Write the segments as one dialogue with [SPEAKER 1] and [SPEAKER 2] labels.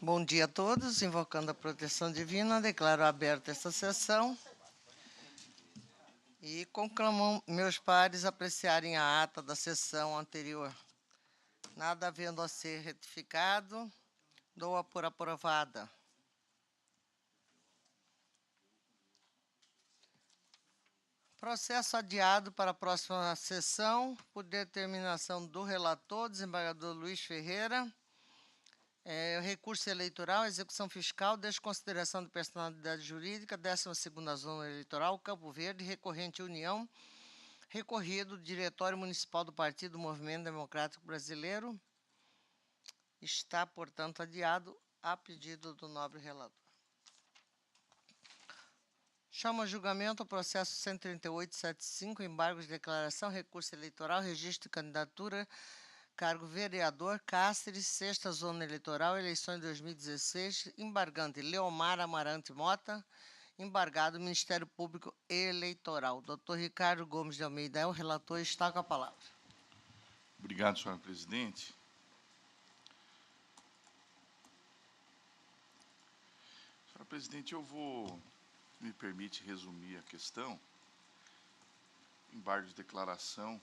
[SPEAKER 1] Bom dia a todos. Invocando a proteção divina, declaro aberta esta sessão e conclamo meus pares apreciarem a ata da sessão anterior. Nada havendo a ser retificado, dou-a por aprovada. Processo adiado para a próxima sessão, por determinação do relator, desembargador Luiz Ferreira. Recurso eleitoral, execução fiscal, desconsideração de personalidade jurídica, 12ª Zona Eleitoral, Campo Verde, recorrente União, recorrido, Diretório Municipal do Partido Movimento Democrático Brasileiro. Está, portanto, adiado a pedido do nobre relator. Chamo a julgamento o processo 138.75, embargos de declaração, recurso eleitoral, registro de candidatura, cargo vereador, Cáceres, 6ª Zona Eleitoral, eleições de 2016, embargante Leomar Amarante Mota, embargado Ministério Público Eleitoral. Dr. Ricardo Gomes de Almeida é o relator, está com a palavra.
[SPEAKER 2] Obrigado, senhora presidente. Senhora presidente, me permite resumir a questão. Embargo de declaração.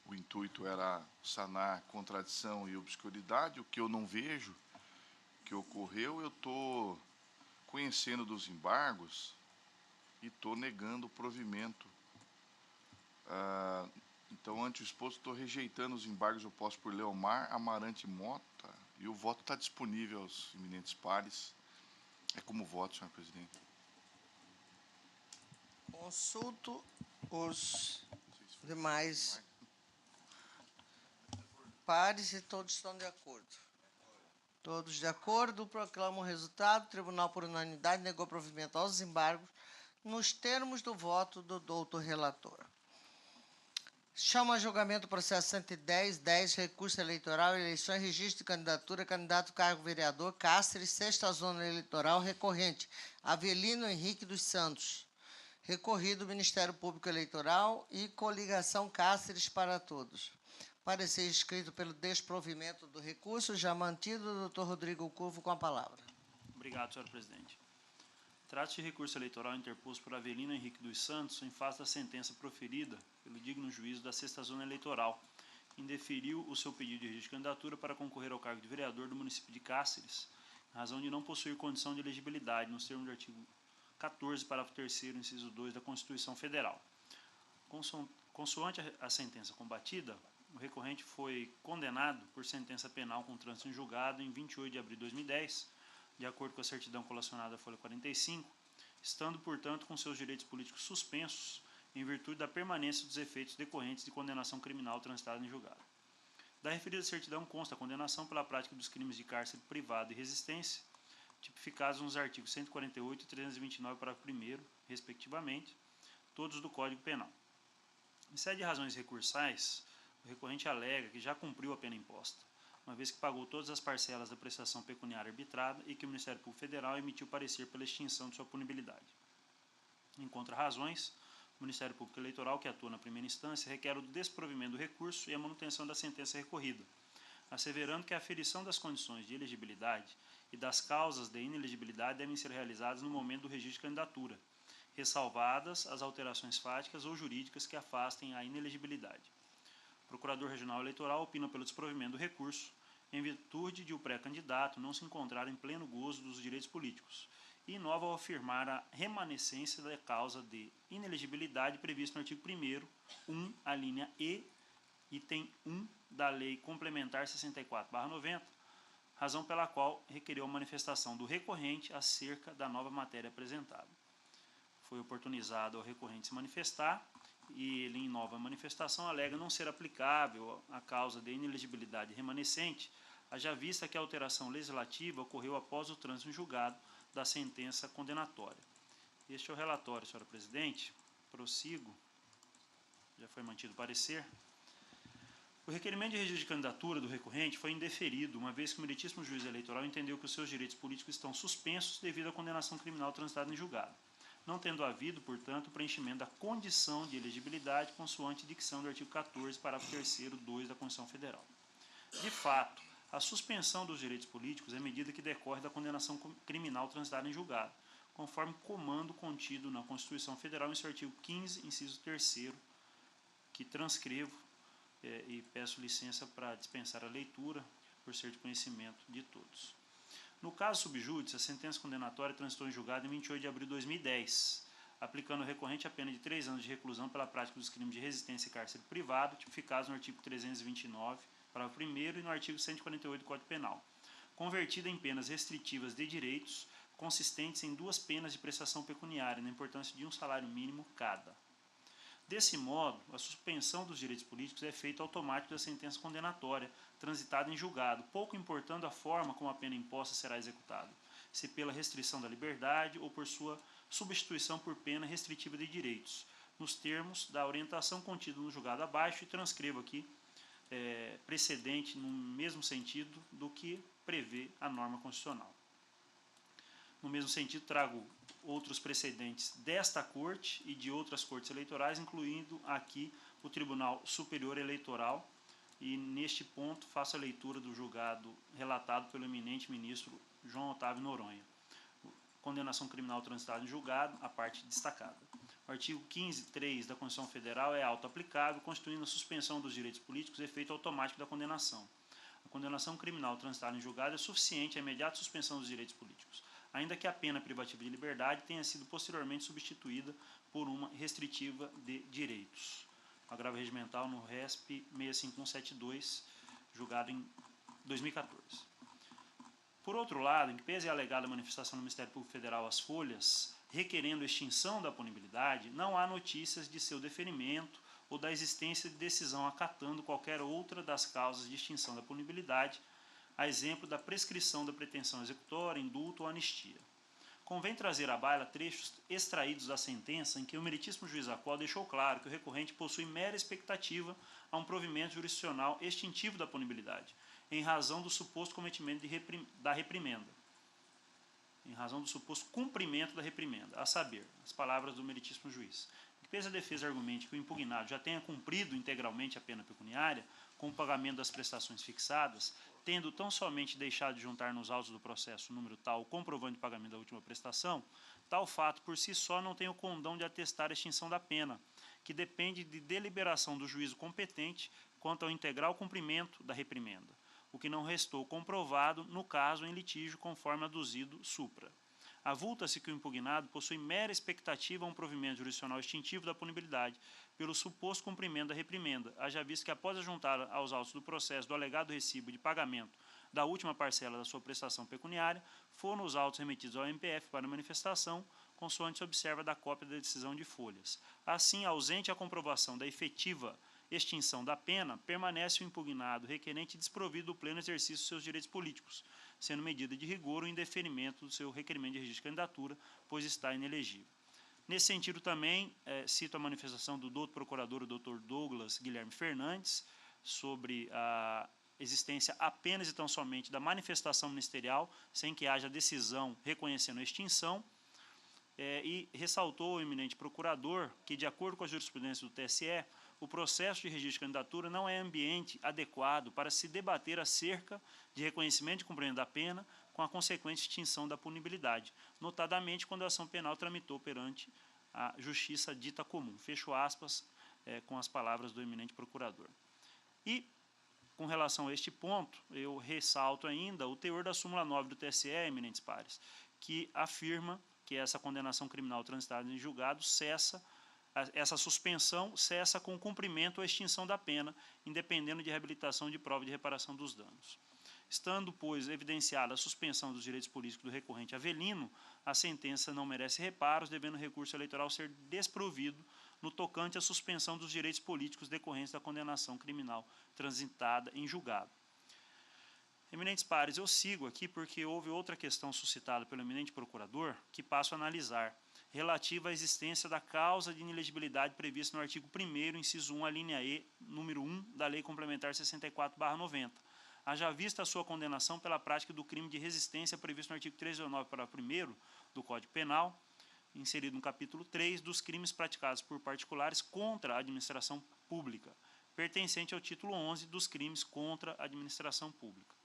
[SPEAKER 2] O intuito era sanar contradição e obscuridade, o que eu não vejo que ocorreu. Eu estou conhecendo dos embargos e estou negando o provimento. Então, ante o exposto, estou rejeitando os embargos opostos por Leomar Amarante Mota e o voto está disponível aos eminentes pares. É como voto, senhor presidente.
[SPEAKER 1] Consulto os demais pares e todos estão de acordo. Todos de acordo, proclamo o resultado. O tribunal, por unanimidade, negou provimento aos embargos nos termos do voto do doutor relator. Chamo a julgamento o processo 110.10, recurso eleitoral, eleições, registro de candidatura, candidato cargo vereador, Cáceres, 6ª Zona Eleitoral, recorrente, Avelino Henrique dos Santos. Recorrido, Ministério Público Eleitoral e coligação Cáceres para todos. Parecer escrito pelo desprovimento do recurso, já mantido, o doutor Rodrigo Curvo com a palavra.
[SPEAKER 3] Obrigado, senhor presidente. Trata-se de recurso eleitoral interposto por Avelino Henrique dos Santos em face da sentença proferida pelo digno juízo da 6ª Zona Eleitoral, que indeferiu o seu pedido de registro de candidatura para concorrer ao cargo de vereador do município de Cáceres, em razão de não possuir condição de elegibilidade, nos termos do artigo 14, parágrafo 3º, inciso 2 da Constituição Federal. Consoante a sentença combatida, o recorrente foi condenado por sentença penal com trânsito em julgado em 28 de abril de 2010, de acordo com a certidão colacionada à folha 45, estando, portanto, com seus direitos políticos suspensos em virtude da permanência dos efeitos decorrentes de condenação criminal transitada em julgado. Da referida certidão consta a condenação pela prática dos crimes de cárcere privado e resistência, tipificados nos artigos 148 e 329, parágrafo 1º, respectivamente, todos do Código Penal. Em sede de razões recursais, o recorrente alega que já cumpriu a pena imposta, uma vez que pagou todas as parcelas da prestação pecuniária arbitrada e que o Ministério Público Federal emitiu parecer pela extinção de sua punibilidade. Em contrarrazões, o Ministério Público Eleitoral, que atua na primeira instância, requer o desprovimento do recurso e a manutenção da sentença recorrida, asseverando que a aferição das condições de elegibilidade e das causas de inelegibilidade devem ser realizadas no momento do registro de candidatura, ressalvadas as alterações fáticas ou jurídicas que afastem a inelegibilidade. O Procurador Regional Eleitoral opina pelo desprovimento do recurso, em virtude de o pré-candidato não se encontrar em pleno gozo dos direitos políticos, e inova ao afirmar a remanescência da causa de inelegibilidade prevista no artigo 1º, 1, a linha E, item 1 da Lei Complementar 64/90, razão pela qual requereu a manifestação do recorrente acerca da nova matéria apresentada. Foi oportunizado ao recorrente se manifestar e ele, em nova manifestação, alega não ser aplicável a causa de inelegibilidade remanescente, haja vista que a alteração legislativa ocorreu após o trânsito em julgado da sentença condenatória. Este é o relatório, senhora presidente. Prossigo. Já foi mantido o parecer. O requerimento de registro de candidatura do recorrente foi indeferido, uma vez que o meritíssimo juiz eleitoral entendeu que os seus direitos políticos estão suspensos devido à condenação criminal transitada em julgado, não tendo havido, portanto, o preenchimento da condição de elegibilidade consoante dicção do artigo 14, parágrafo 3º, 2 da Constituição Federal. De fato, A suspensão dos direitos políticos é medida que decorre da condenação criminal transitada em julgado, conforme comando contido na Constituição Federal em seu artigo 15, inciso 3º, que transcrevo e peço licença para dispensar a leitura, por ser de conhecimento de todos. No caso subjúdice, a sentença condenatória transitou em julgado em 28 de abril de 2010, aplicando ao recorrente a pena de 3 anos de reclusão pela prática dos crimes de resistência e cárcere privado, tipificados no artigo 329, parágrafo 1º, e no artigo 148 do Código Penal, convertida em penas restritivas de direitos, consistentes em 2 penas de prestação pecuniária, na importância de 1 salário mínimo cada. Desse modo, a suspensão dos direitos políticos é efeito automático da sentença condenatória, transitada em julgado, pouco importando a forma como a pena imposta será executada, se pela restrição da liberdade ou por sua substituição por pena restritiva de direitos, nos termos da orientação contida no julgado abaixo, e transcrevo aqui precedente no mesmo sentido do que prevê a norma constitucional. No mesmo sentido, trago outros precedentes desta Corte e de outras cortes eleitorais, incluindo aqui o Tribunal Superior Eleitoral, e neste ponto faço a leitura do julgado relatado pelo eminente ministro João Otávio Noronha. Condenação criminal transitada em julgado, a parte destacada. O artigo 15.3 da Constituição Federal é auto-aplicável, constituindo a suspensão dos direitos políticos efeito automático da condenação. A condenação criminal transitada em julgado é suficiente à imediata suspensão dos direitos políticos, ainda que a pena privativa de liberdade tenha sido posteriormente substituída por uma restritiva de direitos. Agravo regimental no RESP 65172, julgado em 2014. Por outro lado, em que pese a alegada manifestação do Ministério Público Federal às folhas, requerendo extinção da punibilidade, não há notícias de seu deferimento ou da existência de decisão acatando qualquer outra das causas de extinção da punibilidade, a exemplo da prescrição da pretensão executória, indulto ou anistia. Convém trazer à baila trechos extraídos da sentença em que o meritíssimo juiz Acol deixou claro que o recorrente possui mera expectativa a um provimento jurisdicional extintivo da punibilidade, em razão do suposto cometimento da reprimenda, em razão do suposto cumprimento da reprimenda, a saber, as palavras do meritíssimo juiz. Em que pese a defesa argumente que o impugnado já tenha cumprido integralmente a pena pecuniária, com o pagamento das prestações fixadas, tendo tão somente deixado de juntar nos autos do processo número tal o comprovante de pagamento da última prestação, tal fato por si só não tem o condão de atestar a extinção da pena, que depende de deliberação do juízo competente quanto ao integral cumprimento da reprimenda, o que não restou comprovado no caso em litígio conforme aduzido supra. Avulta-se que o impugnado possui mera expectativa a um provimento jurisdicional extintivo da punibilidade pelo suposto cumprimento da reprimenda, haja visto que após ajuntar aos autos do processo do alegado recibo de pagamento da última parcela da sua prestação pecuniária, foram os autos remetidos ao MPF para manifestação, consoante se observa da cópia da decisão de folhas. Assim, ausente a comprovação da efetiva extinção da pena, permanece o impugnado requerente desprovido do pleno exercício de seus direitos políticos, sendo medida de rigor o indeferimento do seu requerimento de registro de candidatura, pois está inelegível. Nesse sentido também, cito a manifestação do doutor procurador, o Dr. Douglas Guilherme Fernandes, sobre a existência apenas e tão somente da manifestação ministerial, sem que haja decisão reconhecendo a extinção, e ressaltou o eminente procurador que, de acordo com a jurisprudência do TSE, o processo de registro de candidatura não é ambiente adequado para se debater acerca de reconhecimento de cumprimento da pena com a consequente extinção da punibilidade, notadamente quando a ação penal tramitou perante a justiça dita comum. Fecho aspas com as palavras do eminente procurador. E, com relação a este ponto, eu ressalto ainda o teor da súmula 9 do TSE, eminentes pares, que afirma que essa condenação criminal transitada em julgado essa suspensão cessa com o cumprimento ou extinção da pena, independendo de reabilitação de prova de reparação dos danos. Estando, pois, evidenciada a suspensão dos direitos políticos do recorrente Avelino, a sentença não merece reparos, devendo o recurso eleitoral ser desprovido no tocante à suspensão dos direitos políticos decorrentes da condenação criminal transitada em julgado. Eminentes pares, eu sigo aqui porque houve outra questão suscitada pelo eminente procurador que passo a analisar, relativa à existência da causa de inelegibilidade prevista no artigo 1º, inciso 1, a linha E, número 1, da Lei Complementar 64/90, haja vista a sua condenação pela prática do crime de resistência previsto no artigo 319, parágrafo 1º do Código Penal, inserido no capítulo 3, dos crimes praticados por particulares contra a administração pública, pertencente ao título 11 dos crimes contra a administração pública.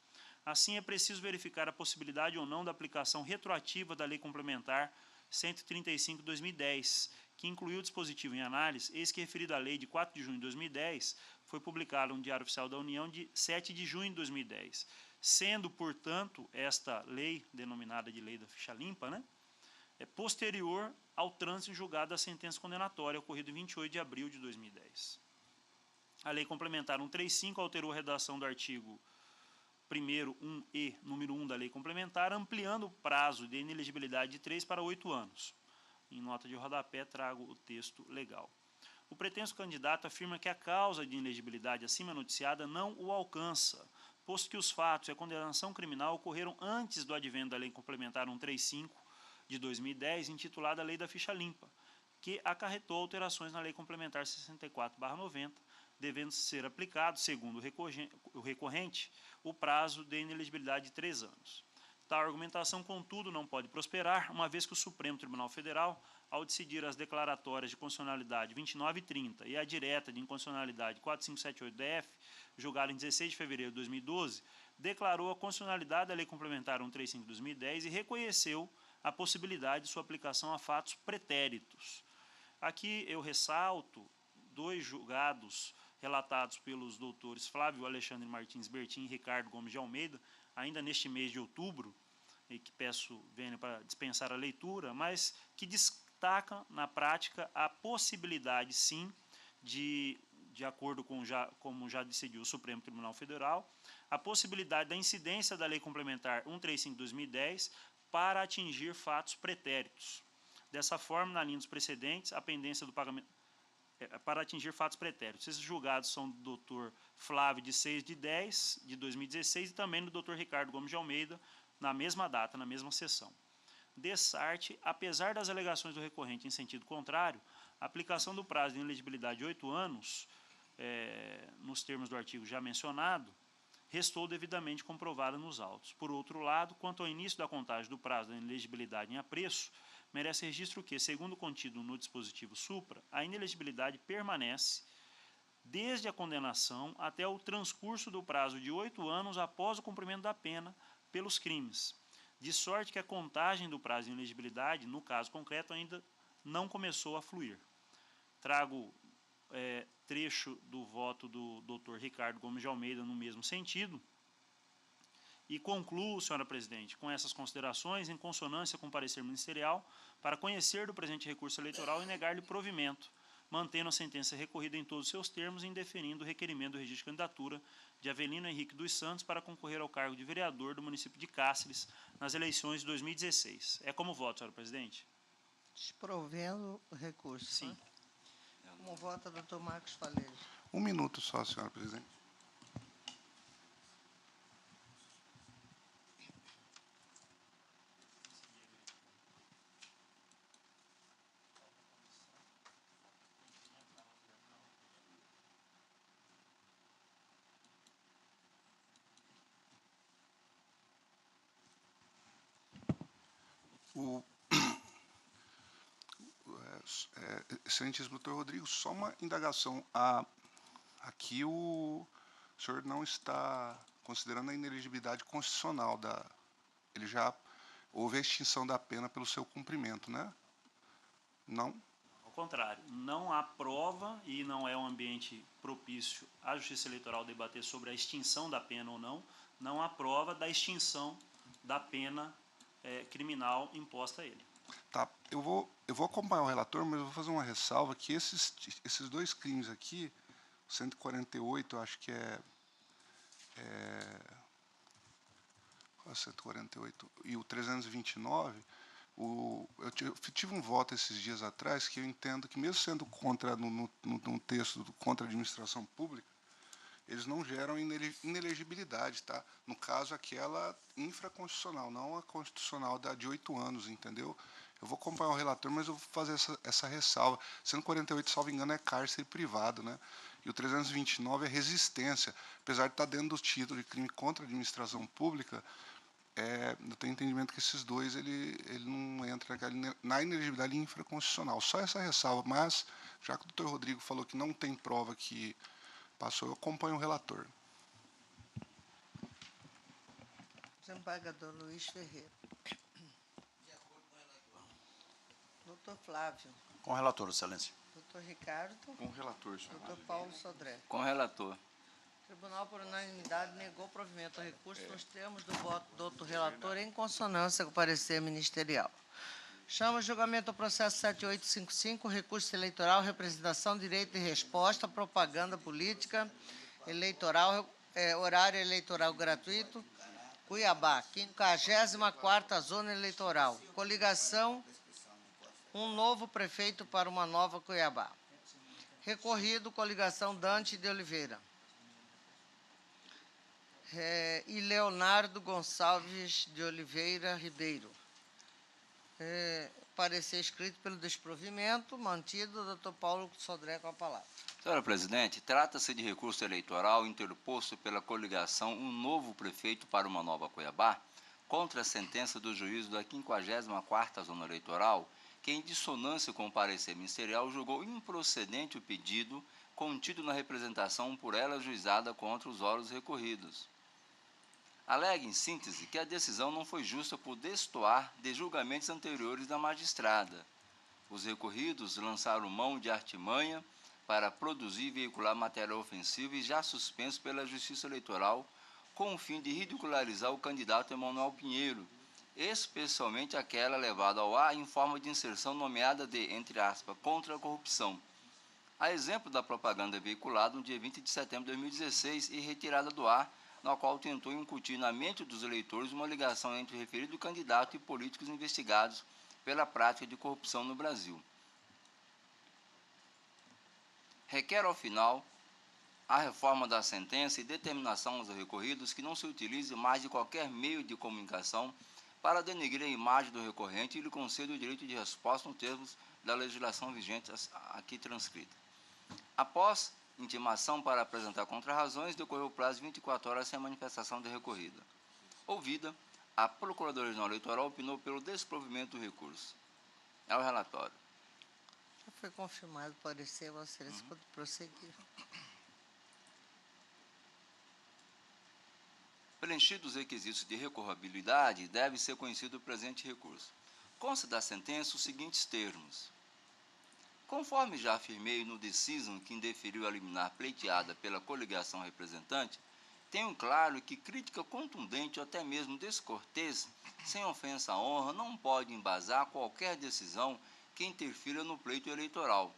[SPEAKER 3] Assim, é preciso verificar a possibilidade ou não da aplicação retroativa da Lei Complementar 135/2010, que incluiu o dispositivo em análise, eis que referida à Lei de 4 de junho de 2010, foi publicada no Diário Oficial da União de 7 de junho de 2010, sendo, portanto, esta lei, denominada de Lei da Ficha Limpa, né, posterior ao trânsito em julgado da sentença condenatória, ocorrido em 28 de abril de 2010. A Lei Complementar 135 alterou a redação do artigo 1º 1e, número 1 da Lei Complementar, ampliando o prazo de inelegibilidade de 3 para 8 anos. Em nota de rodapé, trago o texto legal. O pretenso candidato afirma que a causa de inelegibilidade acima noticiada não o alcança, posto que os fatos e a condenação criminal ocorreram antes do advento da Lei Complementar 135 de 2010, intitulada Lei da Ficha Limpa, que acarretou alterações na Lei Complementar 64/90, devendo ser aplicado, segundo o recorrente, o prazo de inelegibilidade de 3 anos. Tal argumentação, contudo, não pode prosperar, uma vez que o Supremo Tribunal Federal, ao decidir as declaratórias de constitucionalidade 29 e 30 e a direta de inconstitucionalidade 4578-DF, julgada em 16 de fevereiro de 2012, declarou a constitucionalidade da Lei Complementar 135 de 2010 e reconheceu a possibilidade de sua aplicação a fatos pretéritos. Aqui eu ressalto 2 julgados relatados pelos doutores Flávio Alexandre Martins Bertin e Ricardo Gomes de Almeida, ainda neste mês de outubro, e que peço venha para dispensar a leitura, mas que destacam na prática a possibilidade, sim, de acordo com como já decidiu o Supremo Tribunal Federal, a possibilidade da incidência da Lei Complementar 135 de 2010 para atingir fatos pretéritos. Dessa forma, na linha dos precedentes, a pendência do pagamento para atingir fatos pretéritos. Esses julgados são do Dr. Flávio, de 6/10 de 2016, e também do Dr. Ricardo Gomes de Almeida, na mesma data, na mesma sessão. Dessarte, apesar das alegações do recorrente em sentido contrário, a aplicação do prazo de inelegibilidade de 8 anos, nos termos do artigo já mencionado, restou devidamente comprovada nos autos. Por outro lado, quanto ao início da contagem do prazo da inelegibilidade em apreço, merece registro que, segundo o contido no dispositivo supra, a inelegibilidade permanece desde a condenação até o transcurso do prazo de 8 anos após o cumprimento da pena pelos crimes, de sorte que a contagem do prazo de inelegibilidade, no caso concreto, ainda não começou a fluir. Trago trecho do voto do Dr. Ricardo Gomes de Almeida no mesmo sentido, e concluo, senhora presidente, com essas considerações, em consonância com o parecer ministerial, para conhecer do presente recurso eleitoral e negar-lhe provimento, mantendo a sentença recorrida em todos os seus termos e indeferindo o requerimento do registro de candidatura de Avelino Henrique dos Santos para concorrer ao cargo de vereador do município de Cáceres nas eleições de 2016. É como voto, senhora presidente?
[SPEAKER 1] Desprovendo o recurso.
[SPEAKER 3] Sim.
[SPEAKER 1] Né? Como vota, doutor Marcos Faleiro?
[SPEAKER 4] 1 minuto só, senhora presidente. Excelentíssimo doutor Rodrigo, só uma indagação. Aqui o senhor não está considerando a inelegibilidade constitucional da... Ele já houve a extinção da pena pelo seu cumprimento, né? Não?
[SPEAKER 3] Ao contrário, não há prova e não é um ambiente propício à Justiça Eleitoral debater sobre a extinção da pena ou não, não há prova da extinção da pena criminal imposta a ele.
[SPEAKER 4] Tá, eu vou acompanhar o relator, mas eu vou fazer uma ressalva que esses 2 crimes aqui, 148, eu acho que qual é 148? E o 329, eu tive um voto esses dias atrás que eu entendo que, mesmo sendo contra no texto contra a administração pública, eles não geram inelegibilidade, tá? No caso, aquela infraconstitucional, não a constitucional de 8 anos, entendeu? Eu vou acompanhar o relator, mas eu vou fazer essa ressalva. 148, salvo engano, é cárcere privado, né? E o 329 é resistência. Apesar de estar dentro do título de crime contra a administração pública, eu tenho entendimento que esses 2, ele não entra na inelegibilidade infraconstitucional. Só essa ressalva, mas, já que o doutor Rodrigo falou que não tem prova que passou, eu acompanho o relator.
[SPEAKER 1] Desembargador Luiz Ferreira. Doutor Flávio.
[SPEAKER 5] Com o relator, Excelência.
[SPEAKER 1] Doutor Ricardo.
[SPEAKER 2] Com o relator, senhor.
[SPEAKER 1] Doutor Paulo Sodré.
[SPEAKER 6] Com o relator.
[SPEAKER 1] O Tribunal, por unanimidade, negou provimento ao recurso nos termos do voto do doutor relator em consonância com o parecer ministerial. Chama o julgamento do processo 7855, recurso eleitoral, representação, direito e resposta, propaganda política, eleitoral, horário eleitoral gratuito, Cuiabá, 54ª Zona Eleitoral. Coligação, um novo prefeito para uma nova Cuiabá. Recorrido, coligação Dante de Oliveira. E Leonardo Gonçalves de Oliveira Ribeiro. Parecer escrito pelo desprovimento, mantido o doutor Paulo Sodré com a palavra.
[SPEAKER 6] Senhora Presidente, trata-se de recurso eleitoral interposto pela coligação Um Novo Prefeito para uma Nova Cuiabá, contra a sentença do juízo da 54ª Zona Eleitoral, que, em dissonância com o parecer ministerial, julgou improcedente o pedido contido na representação por ela ajuizada contra os órgãos recorridos. Alega, em síntese, que a decisão não foi justa por destoar de julgamentos anteriores da magistrada. Os recorridos lançaram mão de artimanha para produzir e veicular material ofensivo e já suspenso pela Justiça Eleitoral, com o fim de ridicularizar o candidato Emanuel Pinheiro, especialmente aquela levada ao ar em forma de inserção nomeada de, entre aspas, contra a corrupção. A exemplo da propaganda veiculada no dia 20 de setembro de 2016 e retirada do ar, na qual tentou incutir na mente dos eleitores uma ligação entre o referido candidato e políticos investigados pela prática de corrupção no Brasil. Requer, ao final, a reforma da sentença e determinação aos recorridos que não se utilize mais de qualquer meio de comunicação para denegrir a imagem do recorrente e lhe conceda o direito de resposta nos termos da legislação vigente aqui transcrita. Após intimação para apresentar contrarrazões, decorreu o prazo de 24 horas sem a manifestação de recorrida. Ouvida, a Procuradoria-Geral Eleitoral opinou pelo desprovimento do recurso. É o relatório.
[SPEAKER 1] Já foi confirmado o parecer, Vossa Excelência pode prosseguir.
[SPEAKER 6] Preenchidos os requisitos de recorribilidade, deve ser conhecido o presente recurso. Consta da sentença os seguintes termos. Conforme já afirmei no decisão que indeferiu a liminar pleiteada pela coligação representante, tenho claro que crítica contundente ou até mesmo descortês, sem ofensa à honra, não pode embasar qualquer decisão que interfira no pleito eleitoral.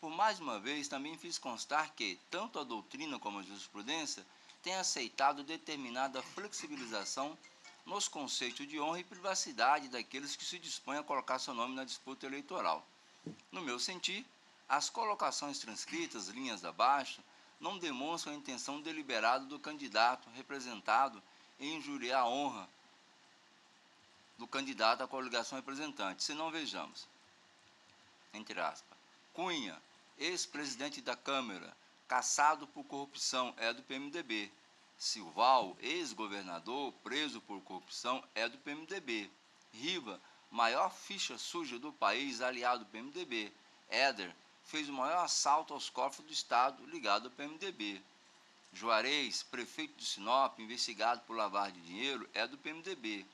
[SPEAKER 6] Por mais uma vez, também fiz constar que, tanto a doutrina como a jurisprudência têm aceitado determinada flexibilização nos conceitos de honra e privacidade daqueles que se dispõem a colocar seu nome na disputa eleitoral. No meu sentir, as colocações transcritas, linhas abaixo, não demonstram a intenção deliberada do candidato representado em injuriar a honra do candidato à coligação representante. Se não, vejamos. Entre aspas. Cunha, ex-presidente da Câmara, cassado por corrupção, é do PMDB. Silval, ex-governador, preso por corrupção, é do PMDB. Riva, maior ficha suja do país, aliado do PMDB. Éder fez o maior assalto aos cofres do Estado, ligado ao PMDB. Juarez, prefeito de Sinop, investigado por lavagem de dinheiro, é do PMDB.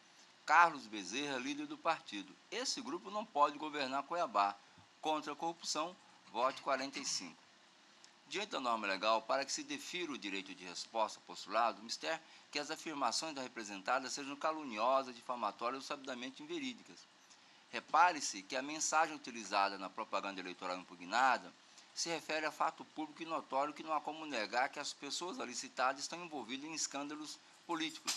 [SPEAKER 6] Carlos Bezerra, líder do partido. Esse grupo não pode governar Cuiabá. Contra a corrupção, vote 45. Diante da norma legal, para que se defira o direito de resposta postulado, mister que as afirmações da representada sejam caluniosas, difamatórias ou sabidamente inverídicas. Repare-se que a mensagem utilizada na propaganda eleitoral impugnada se refere a fato público e notório que não há como negar que as pessoas ali citadas estão envolvidas em escândalos políticos.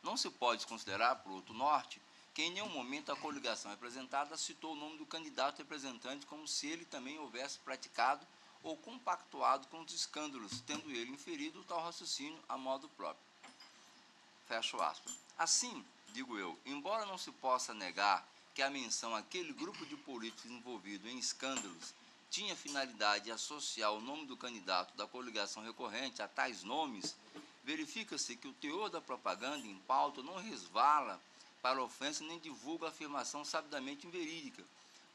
[SPEAKER 6] Não se pode desconsiderar, por outro norte, que em nenhum momento a coligação representada citou o nome do candidato representante como se ele também houvesse praticado ou compactuado com os escândalos, tendo ele inferido tal raciocínio a modo próprio. Fecho aspas. Assim, digo eu, embora não se possa negar que a menção àquele grupo de políticos envolvidos em escândalos tinha finalidade de associar o nome do candidato da coligação recorrente a tais nomes, verifica-se que o teor da propaganda em pauta não resvala para ofensa nem divulga a afirmação sabidamente inverídica,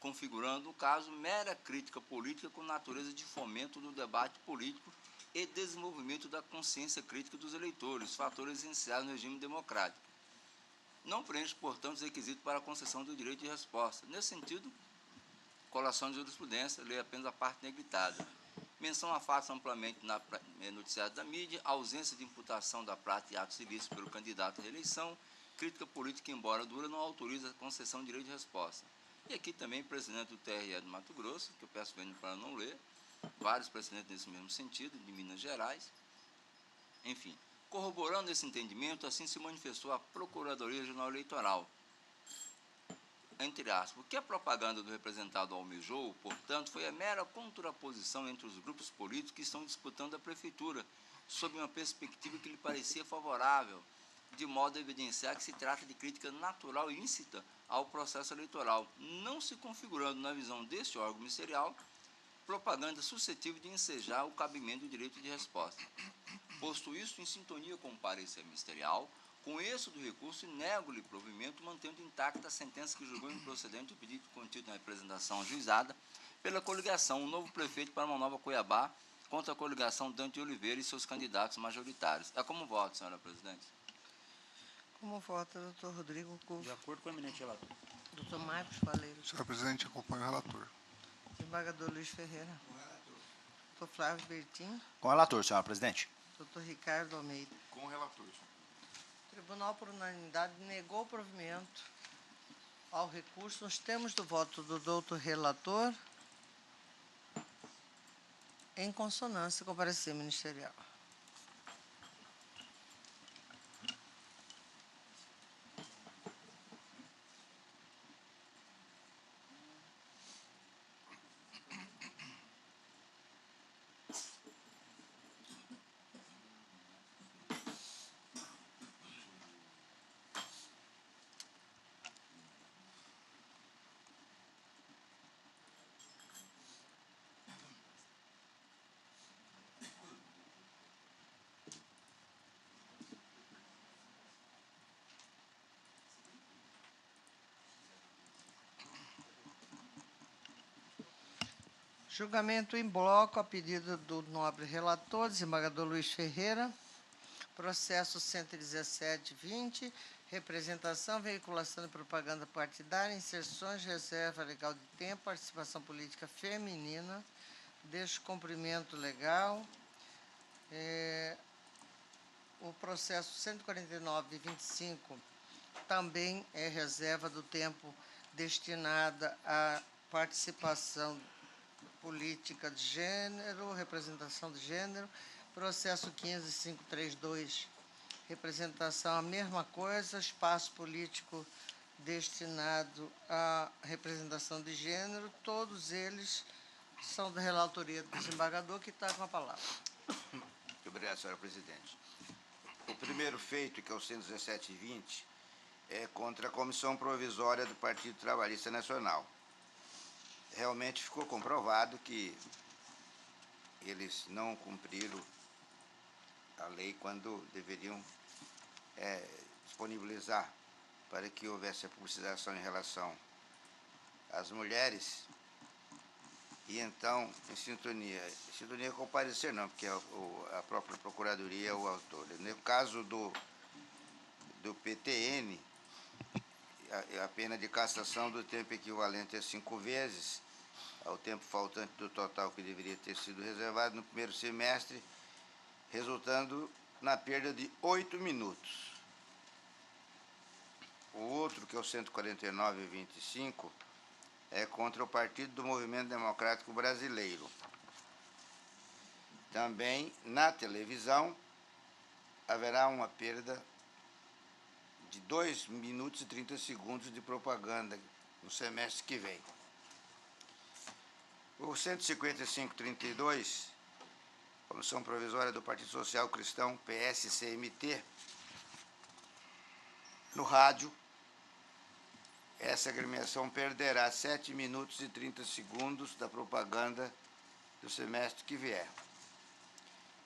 [SPEAKER 6] configurando, no caso, mera crítica política com natureza de fomento do debate político e desenvolvimento da consciência crítica dos eleitores, fatores essenciais no regime democrático. Não preenche, portanto, os requisitos para a concessão do direito de resposta. Nesse sentido, colação de jurisprudência, leia apenas a parte negritada. Menção a fatos amplamente noticiados da mídia, ausência de imputação da prática e atos ilícitos pelo candidato à reeleição, crítica política, embora dura, não autoriza a concessão de direito de resposta. E aqui também, presidente do TRE do Mato Grosso, que eu peço vênia para não ler, vários presidentes nesse mesmo sentido, de Minas Gerais. Enfim, corroborando esse entendimento, assim se manifestou a Procuradoria Regional Eleitoral. Entre aspas, o que a propaganda do representado almejou, portanto, foi a mera contraposição entre os grupos políticos que estão disputando a prefeitura, sob uma perspectiva que lhe parecia favorável, de modo a evidenciar que se trata de crítica natural e lícita ao processo eleitoral, não se configurando na visão deste órgão ministerial propaganda suscetível de ensejar o cabimento do direito de resposta. Posto isso, em sintonia com o parecer ministerial, conheço do recurso e nego-lhe provimento, mantendo intacta a sentença que julgou improcedente o pedido contido na representação ajuizada pela coligação, o novo prefeito para uma nova Cuiabá, contra a coligação Dante Oliveira e seus candidatos majoritários. É como voto, senhora presidente.
[SPEAKER 1] Como vota, doutor Rodrigo Couto?
[SPEAKER 3] De acordo com o eminente relator.
[SPEAKER 1] Doutor Marcos Faleiro?
[SPEAKER 4] Senhor presidente, acompanho o relator.
[SPEAKER 1] Desembargador Luiz Ferreira? Doutor Flávio Bertin?
[SPEAKER 5] Com o relator, senhora presidente.
[SPEAKER 1] Doutor Ricardo Almeida?
[SPEAKER 2] Com o relator, senhor.
[SPEAKER 1] O Tribunal, por unanimidade, negou o provimento ao recurso nos termos do voto do doutor relator, em consonância com o parecer ministerial. Julgamento em bloco, a pedido do nobre relator, desembargador Luiz Ferreira, processo 117.20, representação, veiculação de propaganda partidária, inserções, reserva legal de tempo, participação política feminina, descumprimento legal. O processo 149.25 também é reserva do tempo destinada à participação política de gênero, representação de gênero. Processo 15.532, representação, a mesma coisa, espaço político destinado à representação de gênero. Todos eles são da relatoria do desembargador, que está com a palavra.
[SPEAKER 7] Muito obrigado, senhora presidente. O primeiro feito, que é o 117.20, é contra a Comissão Provisória do Partido Trabalhista Nacional. Realmente ficou comprovado que eles não cumpriram a lei quando deveriam disponibilizar para que houvesse a publicização em relação às mulheres. E então, em sintonia com o parecer não, porque a própria Procuradoria é o autor. No caso do PTN, a pena de cassação do tempo equivalente a 5 vezes ao tempo faltante do total que deveria ter sido reservado no primeiro semestre, resultando na perda de 8 minutos. O outro, que é o 149.25, é contra o Partido do Movimento Democrático Brasileiro. Também, na televisão, haverá uma perda de 2 minutos e 30 segundos de propaganda no semestre que vem. O 155.32, Comissão Provisória do Partido Social Cristão, PSCMT, no rádio, essa agremiação perderá 7 minutos e 30 segundos da propaganda do semestre que vier.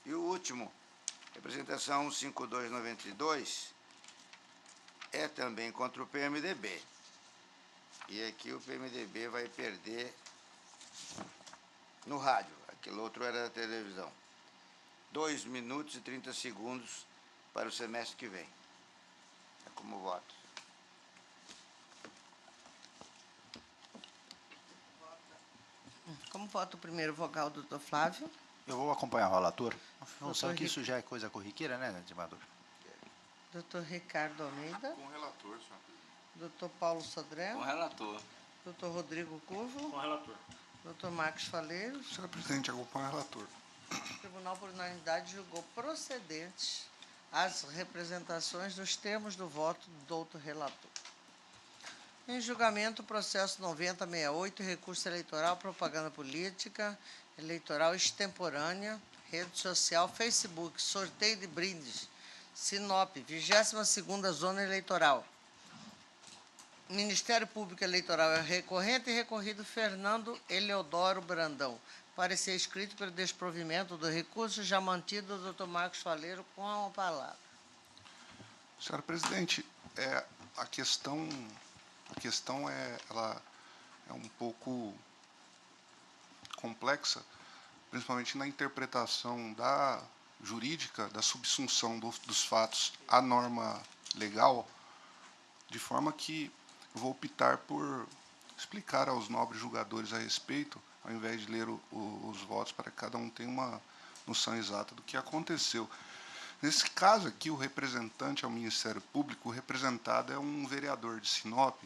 [SPEAKER 7] E o último, representação 5292, é também contra o PMDB. E aqui o PMDB vai perder no rádio, aquele outro era da televisão. 2 minutos e 30 segundos para o semestre que vem. É como voto.
[SPEAKER 1] Como vota o primeiro vogal, doutor Flávio?
[SPEAKER 5] Eu vou acompanhar o relator. Uma função
[SPEAKER 1] Doutor
[SPEAKER 5] que isso já é coisa corriqueira, né, estimador?
[SPEAKER 1] Doutor Ricardo Almeida?
[SPEAKER 2] Com o relator, senhor presidente.
[SPEAKER 1] Doutor Paulo Sodré?
[SPEAKER 6] Com o relator.
[SPEAKER 1] Doutor Rodrigo Curvo?
[SPEAKER 3] Com o relator.
[SPEAKER 1] Doutor Marcos Faleiros?
[SPEAKER 4] Senhor presidente, acompanha o relator.
[SPEAKER 1] O tribunal, por unanimidade, julgou procedentes as representações nos termos do voto do doutor relator. Em julgamento, o processo 9068, recurso eleitoral, propaganda política, eleitoral extemporânea, rede social, Facebook, sorteio de brindes, Sinop, 22ª Zona Eleitoral. Ministério Público Eleitoral é recorrente e recorrido Fernando Eleodoro Brandão. Parecer escrito pelo desprovimento do recurso já mantido do Dr. Marcos Faleiro com a palavra.
[SPEAKER 4] Senhora presidente, a questão ela é um pouco complexa, principalmente na interpretação da jurídica, da subsunção dos fatos à norma legal, de forma que eu vou optar por explicar aos nobres julgadores a respeito, ao invés de ler os votos, para que cada um tenha uma noção exata do que aconteceu. Nesse caso aqui, o representante ao Ministério Público, o representado é um vereador de Sinop,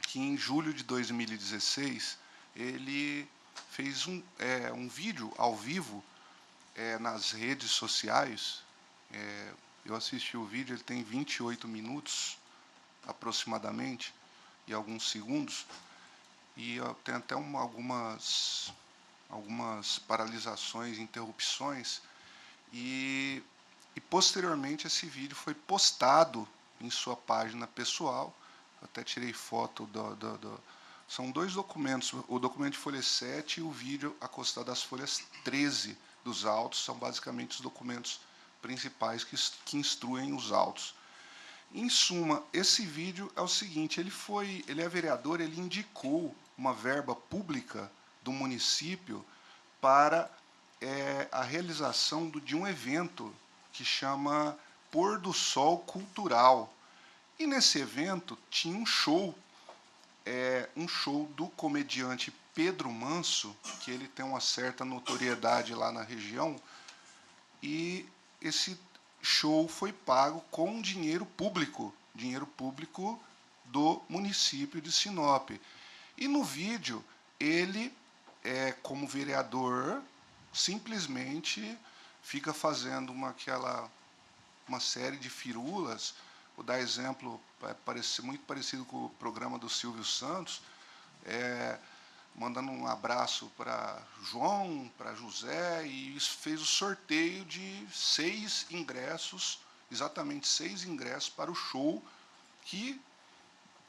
[SPEAKER 4] que em julho de 2016, ele fez um vídeo ao vivo nas redes sociais. Eu assisti o vídeo, ele tem 28 minutos, aproximadamente, e alguns segundos, e tem até algumas paralisações, interrupções, e posteriormente esse vídeo foi postado em sua página pessoal. Eu até tirei foto são 2 documentos, o documento de folha 7 e o vídeo acostado às folhas 13 dos autos, são basicamente os documentos principais que instruem os autos. Em suma, esse vídeo é o seguinte, ele é vereador, ele indicou uma verba pública do município para a realização de um evento que chama Pôr do Sol Cultural. E nesse evento tinha um show do comediante Pedro Manso, que ele tem uma certa notoriedade lá na região, e esse show foi pago com dinheiro público do município de Sinop. E no vídeo, ele, como vereador, simplesmente fica fazendo uma série de firulas. Vou dar exemplo, muito parecido com o programa do Silvio Santos, mandando um abraço para João, para José, e fez o sorteio de 6 ingressos, exatamente 6 ingressos para o show que,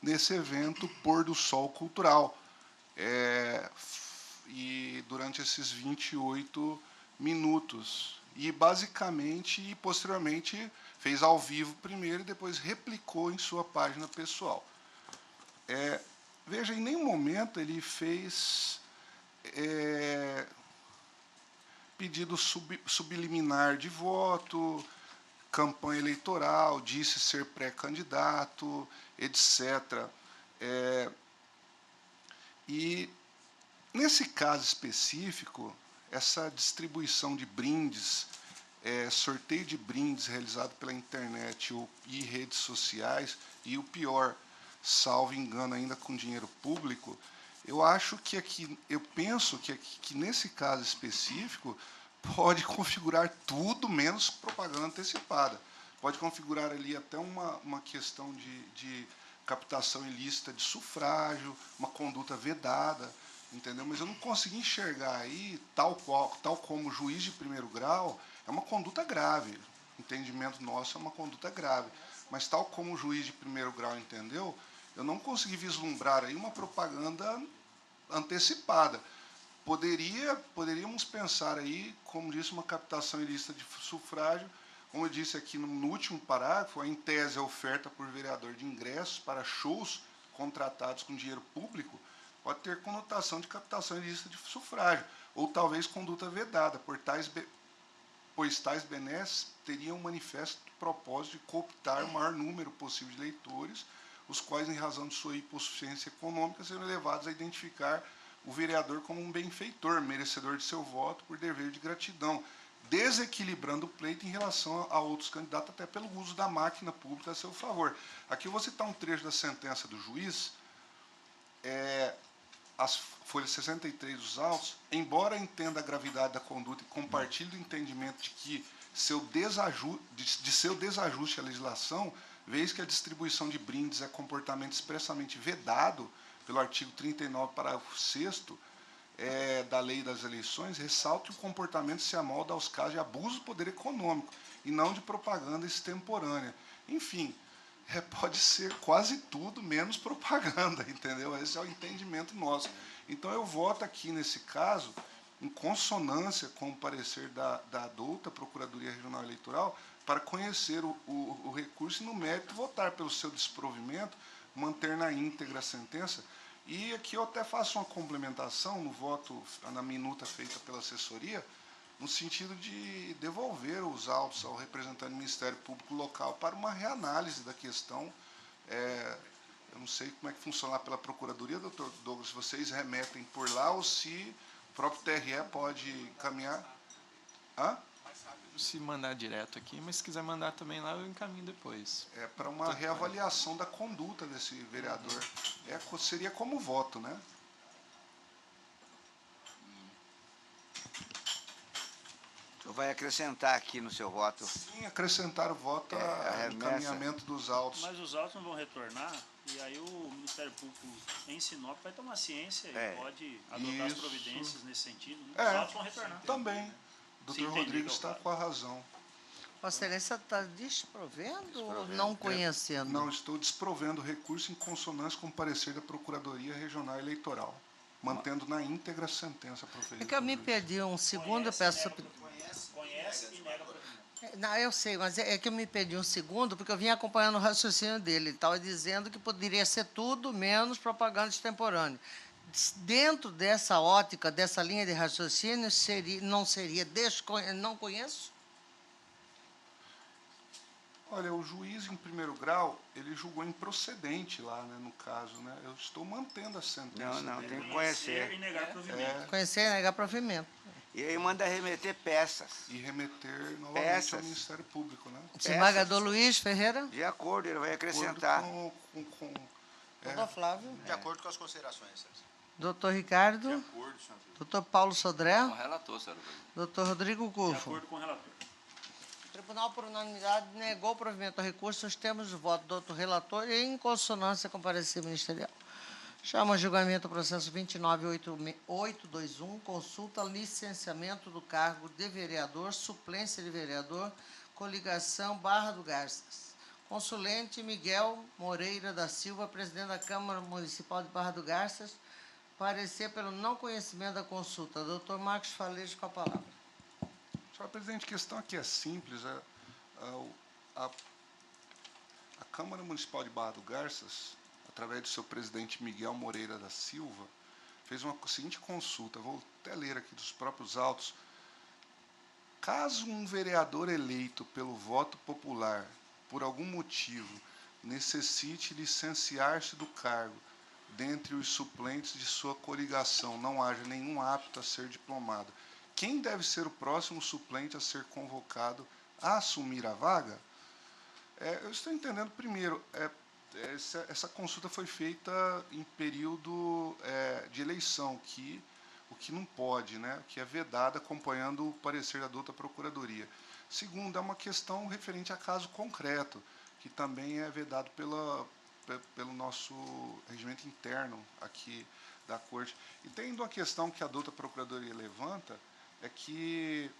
[SPEAKER 4] nesse evento, Pôr do Sol Cultural. E durante esses 28 minutos. E basicamente, e posteriormente, fez ao vivo primeiro e depois replicou em sua página pessoal. Veja, em nenhum momento ele fez pedido subliminar de voto, campanha eleitoral, disse ser pré-candidato, etc. E, nesse caso específico, essa distribuição de brindes, sorteio de brindes realizado pela internet e redes sociais, e o pior, salvo engano, ainda com dinheiro público, eu penso que nesse caso específico pode configurar tudo menos propaganda antecipada. Pode configurar ali até uma questão de captação ilícita de sufrágio, uma conduta vedada, entendeu? Mas eu não consegui enxergar aí, tal como juiz de primeiro grau, é uma conduta grave. Entendimento nosso é uma conduta grave. Mas tal como o juiz de primeiro grau entendeu, eu não consegui vislumbrar aí uma propaganda antecipada. Poderíamos pensar aí, como disse, uma captação ilícita de sufrágio, como eu disse aqui no último parágrafo, em tese a oferta por vereador de ingressos para shows contratados com dinheiro público pode ter conotação de captação ilícita de sufrágio, ou talvez conduta vedada por tais pois tais benesses teriam um manifesto propósito de cooptar o maior número possível de eleitores, os quais, em razão de sua hipossuficiência econômica, serão levados a identificar o vereador como um benfeitor, merecedor de seu voto por dever de gratidão, desequilibrando o pleito em relação a outros candidatos, até pelo uso da máquina pública a seu favor. Aqui eu vou citar um trecho da sentença do juiz, as folhas 63 dos autos, embora entenda a gravidade da conduta e compartilhe do entendimento de que seu desajuste à legislação, vez que a distribuição de brindes é comportamento expressamente vedado pelo artigo 39, parágrafo 6º, da Lei das Eleições, ressalta que o comportamento se amolda aos casos de abuso do poder econômico e não de propaganda extemporânea. Enfim, pode ser quase tudo menos propaganda, entendeu? Esse é o entendimento nosso. Então, eu voto aqui, nesse caso, em consonância com o parecer da douta Procuradoria Regional Eleitoral, para conhecer o recurso e, no mérito, votar pelo seu desprovimento, manter na íntegra a sentença. E aqui eu até faço uma complementação no voto, na minuta feita pela assessoria, no sentido de devolver os autos ao representante do Ministério Público local para uma reanálise da questão. Eu não sei como é que funciona lá pela Procuradoria, doutor Douglas, se vocês remetem por lá ou se o próprio TRE pode encaminhar. Hã?
[SPEAKER 8] Se mandar direto aqui, mas se quiser mandar também lá, eu encaminho depois.
[SPEAKER 4] Para uma reavaliação da conduta desse vereador. Seria como voto, né?
[SPEAKER 7] O senhor vai acrescentar aqui no seu voto.
[SPEAKER 4] Sim, acrescentar o voto ao
[SPEAKER 7] remessa.
[SPEAKER 4] encaminhamento dos autos.
[SPEAKER 3] Mas os autos não vão retornar, e aí o Ministério Público em Sinop vai tomar ciência e pode adotar as
[SPEAKER 4] Isso.
[SPEAKER 3] providências nesse sentido. Né? Os autos vão retornar.
[SPEAKER 4] Também. O doutor Rodrigues está com a razão.
[SPEAKER 1] Vossa Excelência está desprovendo ou não conhecendo?
[SPEAKER 4] Não, estou desprovendo o recurso em consonância com o parecer da Procuradoria Regional Eleitoral, mantendo na íntegra a sentença proferida.
[SPEAKER 1] É que eu me perdi um segundo, eu peço...
[SPEAKER 3] Conhece e nega provimento.
[SPEAKER 1] Não, eu sei, mas é que eu me perdi um segundo, porque eu vim acompanhando o raciocínio dele. Ele estava dizendo que poderia ser tudo menos propaganda extemporânea. Dentro dessa ótica, dessa linha de raciocínio, não conheço?
[SPEAKER 4] Olha, o juiz em primeiro grau, ele julgou improcedente lá, né, no caso, né? Eu estou mantendo a sentença.
[SPEAKER 7] Não,
[SPEAKER 4] dele.
[SPEAKER 7] tem que conhecer.
[SPEAKER 3] E negar provimento.
[SPEAKER 1] Conhecer e negar provimento.
[SPEAKER 7] E aí manda remeter peças.
[SPEAKER 4] E remeter novamente
[SPEAKER 7] Peças.
[SPEAKER 4] ao Ministério Público, né?
[SPEAKER 1] Desembargador Luiz Ferreira.
[SPEAKER 7] De acordo, ele vai
[SPEAKER 4] De
[SPEAKER 7] acrescentar.
[SPEAKER 4] acordo com
[SPEAKER 1] Doutor Flávio.
[SPEAKER 5] De acordo com as considerações, Excelência.
[SPEAKER 1] Doutor Ricardo.
[SPEAKER 5] acordo, senhor.
[SPEAKER 1] Doutor Paulo Sodré.
[SPEAKER 6] Com o relator, senhor presidente.
[SPEAKER 1] Doutor Rodrigo
[SPEAKER 3] De
[SPEAKER 1] Curfo.
[SPEAKER 3] acordo com o relator.
[SPEAKER 1] O Tribunal, por unanimidade, negou o provimento do recurso nos termos de voto do doutor relator e em consonância com o parecer ministerial. Chama a julgamento o processo 29821, consulta licenciamento do cargo de vereador, suplência de vereador, coligação Barra do Garças. Consulente Miguel Moreira da Silva, presidente da Câmara Municipal de Barra do Garças, parecer pelo não conhecimento da consulta. Doutor Marcos Falejo, com a palavra.
[SPEAKER 4] Senhor presidente, a questão aqui é simples. A Câmara Municipal de Barra do Garças, através do seu presidente Miguel Moreira da Silva, fez uma seguinte consulta, vou até ler aqui dos próprios autos. Caso um vereador eleito pelo voto popular, por algum motivo, necessite licenciar-se do cargo, dentre os suplentes de sua coligação, não haja nenhum apto a ser diplomado, quem deve ser o próximo suplente a ser convocado a assumir a vaga? Eu estou entendendo, primeiro, essa consulta foi feita em período de eleição, o que não pode, né, que é vedado acompanhando o parecer da douta Procuradoria. Segundo, é uma questão referente a caso concreto, que também é vedado pelo nosso regimento interno aqui da Corte. E tendo uma questão que a douta Procuradoria levanta, é que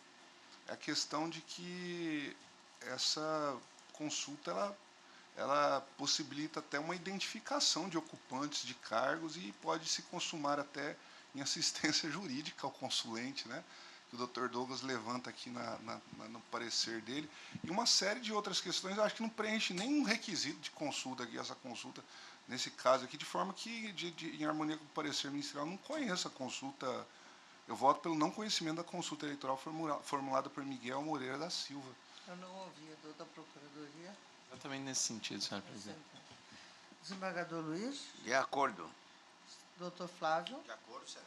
[SPEAKER 4] é a questão de que essa consulta ela possibilita até uma identificação de ocupantes de cargos e pode se consumar até em assistência jurídica ao consulente, né? Que o doutor Douglas levanta aqui no parecer dele, e uma série de outras questões. Eu acho que não preenche nenhum requisito de consulta aqui, essa consulta, nesse caso aqui, de forma que, em harmonia com o parecer ministerial, não conheça a consulta Eu voto pelo não conhecimento da consulta eleitoral formulada por Miguel Moreira da Silva.
[SPEAKER 1] Eu não ouvi, da Procuradoria.
[SPEAKER 8] Exatamente nesse sentido, senhor presidente.
[SPEAKER 1] Desembargador Luiz,
[SPEAKER 7] De acordo.
[SPEAKER 1] doutor Flávio,
[SPEAKER 5] De acordo, César.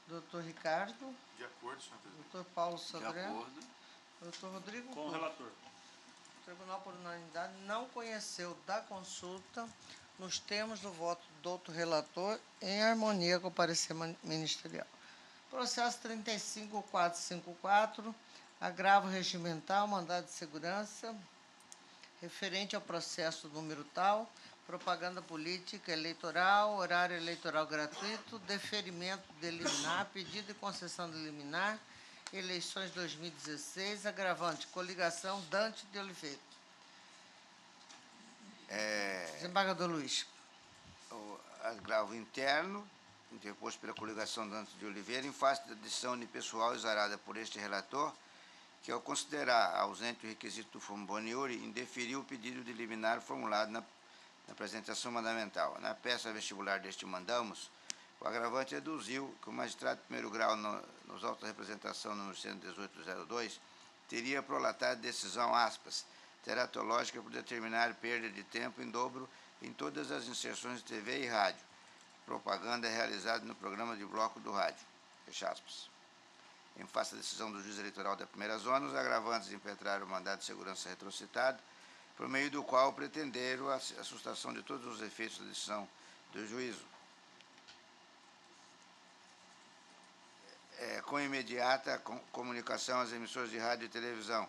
[SPEAKER 1] doutor Ricardo,
[SPEAKER 2] De acordo, senhor presidente.
[SPEAKER 1] doutor Paulo
[SPEAKER 6] De
[SPEAKER 1] Sodré,
[SPEAKER 6] acordo.
[SPEAKER 1] doutor Rodrigo
[SPEAKER 3] Com o
[SPEAKER 1] Couto.
[SPEAKER 3] relator.
[SPEAKER 1] O Tribunal, por unanimidade, não conheceu da consulta nos termos do voto do doutor relator em harmonia com o parecer ministerial. Processo 35454, agravo regimental, mandado de segurança, referente ao processo número tal, propaganda política eleitoral, horário eleitoral gratuito, deferimento de liminar, pedido de concessão de liminar, eleições 2016, agravante, coligação Dante de Oliveira. Desembargador Luiz.
[SPEAKER 7] O agravo interno, interposto pela coligação Dante de Oliveira, em face da decisão unipessoal exarada por este relator, que, ao considerar ausente o requisito do fumo boniuri, indeferiu o pedido de liminar formulado na apresentação mandamental. Na peça vestibular deste mandamos, o agravante deduziu que o magistrado de primeiro grau nos autos da representação número 11802 teria prolatado decisão, aspas, teratológica por determinar perda de tempo em dobro em todas as inserções de TV e rádio, propaganda realizada no programa de bloco do rádio, fecha aspas. Em face da decisão do juiz eleitoral da primeira zona, os agravantes impetraram o mandado de segurança retrocitado, por meio do qual pretenderam a sustação de todos os efeitos da decisão do juízo, com imediata comunicação às emissoras de rádio e televisão,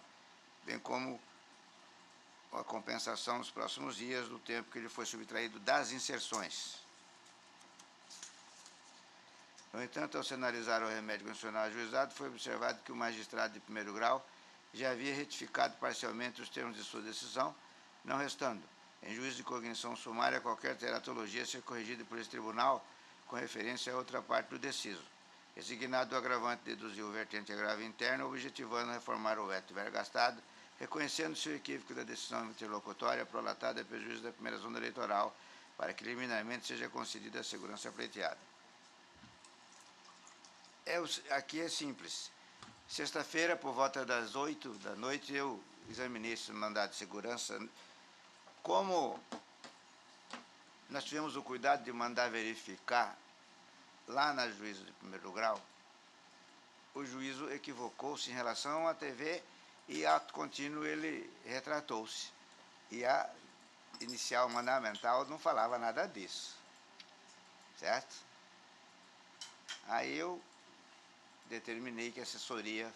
[SPEAKER 7] bem como a compensação nos próximos dias do tempo que ele foi subtraído das inserções. No entanto, ao se analisar o remédio constitucional ajuizado, foi observado que o magistrado de primeiro grau já havia retificado parcialmente os termos de sua decisão, não restando, em juízo de cognição sumária, qualquer teratologia a ser corrigida por esse tribunal com referência a outra parte do deciso. Resignado, o agravante deduziu o vertente agravo interno, objetivando reformar o veto vergastado, reconhecendo-se o equívoco da decisão interlocutória prolatada pelo juiz da primeira zona eleitoral, para que liminarmente seja concedida a segurança pleiteada. Aqui é simples. Sexta-feira, por volta das 8 da noite, eu examinei esse mandado de segurança. Como nós tivemos o cuidado de mandar verificar lá na juíza de primeiro grau, o juízo equivocou-se em relação à TV e, ato contínuo, ele retratou-se. E a inicial mandamental não falava nada disso. Certo? Aí eu determinei que a assessoria,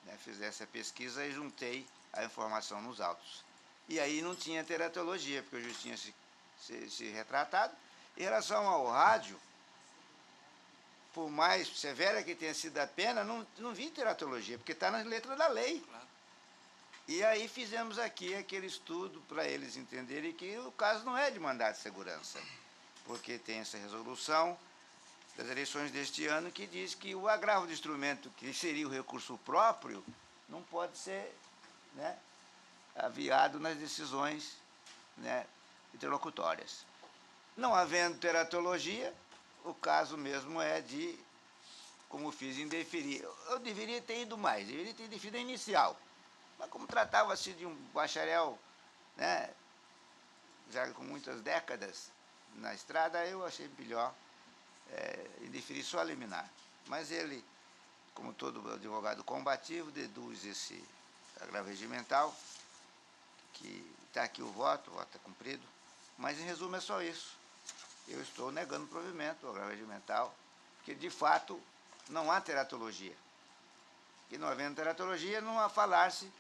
[SPEAKER 7] né, fizesse a pesquisa e juntei a informação nos autos. E aí não tinha teratologia, porque o juiz tinha se retratado. Em relação ao rádio, por mais severa que tenha sido a pena, não vi teratologia, porque está na letra da lei.
[SPEAKER 6] Claro.
[SPEAKER 7] E aí fizemos aqui aquele estudo para eles entenderem que o caso não é de mandado de segurança, porque tem essa resolução das eleições deste ano que diz que o agravo de instrumento, que seria o recurso próprio, não pode ser, né, aviado nas decisões, né, interlocutórias. Não havendo teratologia, o caso mesmo é de, como fiz, indeferir. Eu deveria ter ido mais, deveria ter definido a inicial. Mas como tratava-se de um bacharel, né, já com muitas décadas na estrada, eu achei melhor indeferir só a liminar. Mas ele, como todo advogado combativo, deduz esse agravo regimental, que está aqui o voto é cumprido, mas em resumo é só isso. Eu estou negando o provimento, o agravo regimental, porque de fato não há teratologia. E não havendo teratologia, não há falar-se.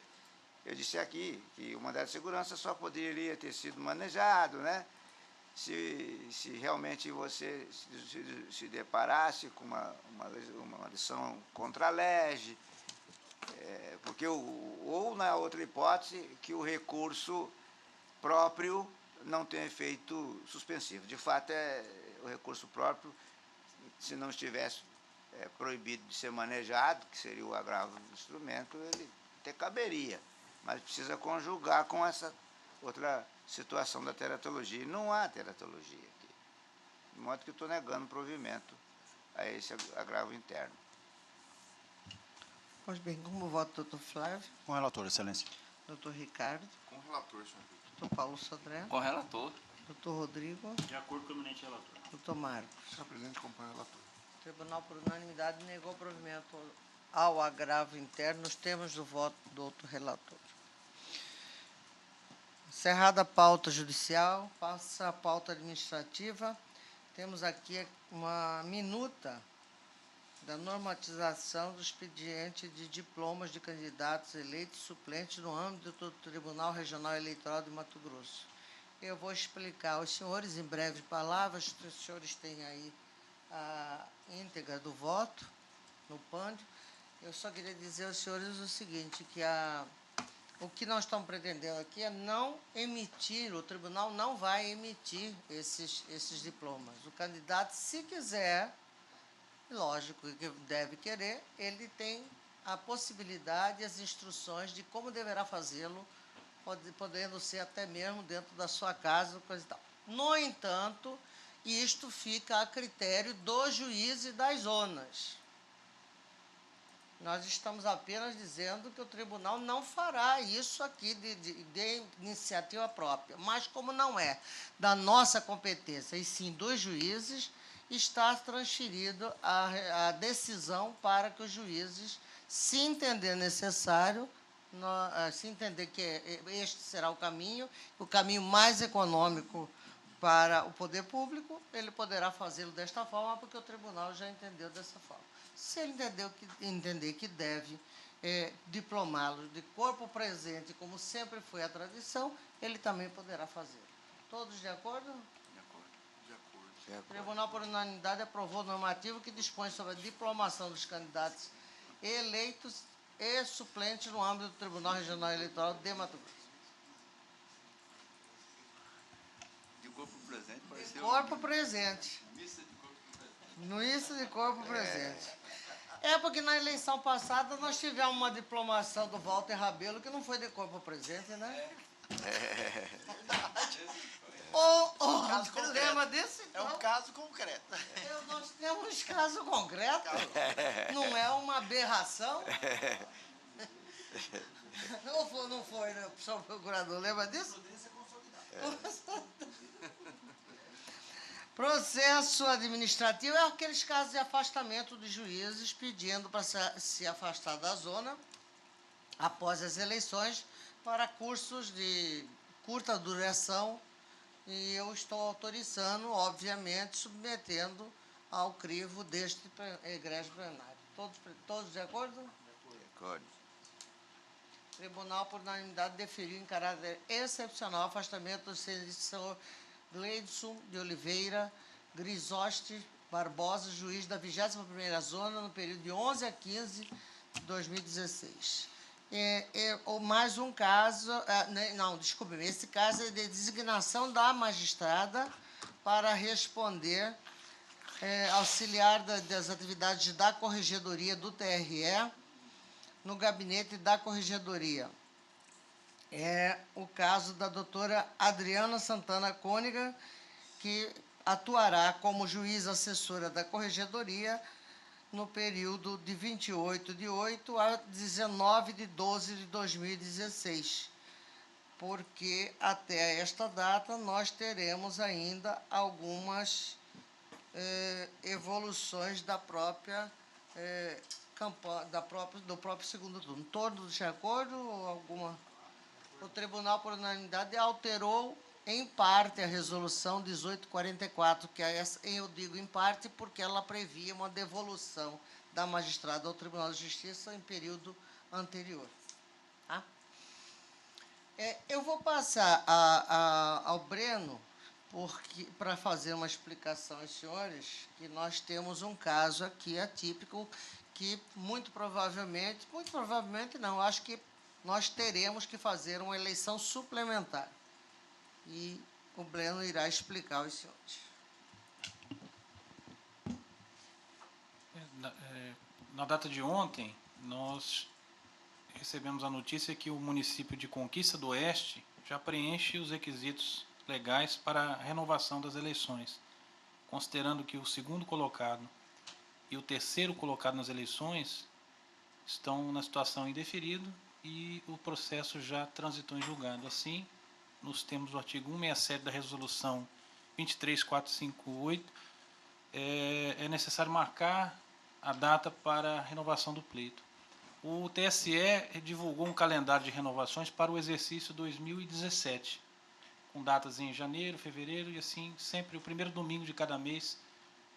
[SPEAKER 7] Eu disse aqui que o mandado de segurança só poderia ter sido manejado, né, se realmente você se deparasse com uma lição contra a lege, porque ou na outra hipótese, que o recurso próprio não tem efeito suspensivo. De fato, o recurso próprio, se não estivesse proibido de ser manejado, que seria o agravo do instrumento, ele até caberia, mas precisa conjugar com essa outra situação da teratologia. E não há teratologia aqui, de modo que eu estou negando o provimento a esse agravo interno.
[SPEAKER 1] Pois bem, como voto, doutor Flávio,
[SPEAKER 5] Com o relator, excelência.
[SPEAKER 1] doutor Ricardo,
[SPEAKER 2] Com o relator, senhor presidente.
[SPEAKER 1] doutor Paulo Sodré,
[SPEAKER 6] Com o relator.
[SPEAKER 1] doutor Rodrigo,
[SPEAKER 3] De acordo com o eminente relator.
[SPEAKER 1] doutor Marcos.
[SPEAKER 4] Senhor presidente, acompanha o relator.
[SPEAKER 1] O tribunal, por unanimidade, negou provimento ao agravo interno nos termos do voto do doutor relator. Encerrada a pauta judicial, passa a pauta administrativa. Temos aqui uma minuta da normatização do expediente de diplomas de candidatos eleitos e suplentes no âmbito do Tribunal Regional Eleitoral de Mato Grosso. Eu vou explicar aos senhores em breves palavras, os senhores têm aí a íntegra do voto no pândio. Eu só queria dizer aos senhores o seguinte, que o que nós estamos pretendendo aqui é não emitir, o tribunal não vai emitir esses diplomas. O candidato, se quiser, lógico que deve querer, ele tem a possibilidade e as instruções de como deverá fazê-lo, podendo ser até mesmo dentro da sua casa, coisa e tal. No entanto, isto fica a critério do juiz e das zonas. Nós estamos apenas dizendo que o tribunal não fará isso aqui de iniciativa própria. Mas, como não é da nossa competência, e sim dos juízes, está transferido a decisão para que os juízes, se entender necessário, se entender que este será o caminho mais econômico para o poder público, ele poderá fazê-lo desta forma, porque o tribunal já entendeu dessa forma. Se ele entender que deve diplomá-lo de corpo presente, como sempre foi a tradição, ele também poderá fazê-lo. Todos de acordo?
[SPEAKER 6] De acordo.
[SPEAKER 2] De acordo.
[SPEAKER 1] O Tribunal, por unanimidade, aprovou o normativo que dispõe sobre a diplomação dos candidatos eleitos e suplentes no âmbito do Tribunal Regional Eleitoral de Mato Grosso.
[SPEAKER 6] De corpo presente, pareceu...
[SPEAKER 1] Corpo presente.
[SPEAKER 6] Missa de corpo presente.
[SPEAKER 1] Missa de corpo presente. É porque na eleição passada nós tivemos uma diplomação do Walter Rabelo que não foi de corpo presente, né?
[SPEAKER 5] Caso
[SPEAKER 1] Você lembra desse?
[SPEAKER 5] É um caso concreto.
[SPEAKER 1] Nós temos caso concreto. Não é uma aberração. Não foi, né, senhor procurador? Lembra disso? Processo administrativo é aqueles casos de afastamento dos juízes pedindo para se afastar da zona após as eleições para cursos de curta duração, e eu estou autorizando, obviamente, submetendo ao crivo deste egrégio plenário. Todos de acordo?
[SPEAKER 7] De acordo.
[SPEAKER 1] Tribunal, por unanimidade, deferiu em caráter excepcional o afastamento do senhor Gleidson de Oliveira Grisoste Barbosa, juiz da 21ª Zona, no período de 11 a 15 de 2016. Mais um caso, esse caso é de designação da magistrada para responder, auxiliar das atividades da Corregedoria do TRE, no gabinete da Corregedoria. É o caso da doutora Adriana Santana Côniga, que atuará como juiz assessora da Corregedoria no período de 28/8 a 19/12 de 2016, porque até esta data nós teremos ainda algumas evoluções da própria campanha, do próprio segundo turno. Todos de acordo ou alguma? O tribunal, por unanimidade, alterou em parte a resolução 1844, que eu digo em parte porque ela previa uma devolução da magistrada ao Tribunal de Justiça em período anterior. Tá? Eu vou passar ao Breno para fazer uma explicação aos senhores, que nós temos um caso aqui atípico que muito provavelmente não, acho que nós teremos que fazer uma eleição suplementar. E o Breno irá explicar aos senhores.
[SPEAKER 9] Na data de ontem, nós recebemos a notícia que o município de Conquista do Oeste já preenche os requisitos legais para a renovação das eleições, considerando que o segundo colocado e o terceiro colocado nas eleições estão na situação indeferido e o processo já transitou em julgado. Assim, nos termos do artigo 167 da Resolução 23458, é necessário marcar a data para a renovação do pleito. O TSE divulgou um calendário de renovações para o exercício 2017, com datas em janeiro, fevereiro e assim sempre o primeiro domingo de cada mês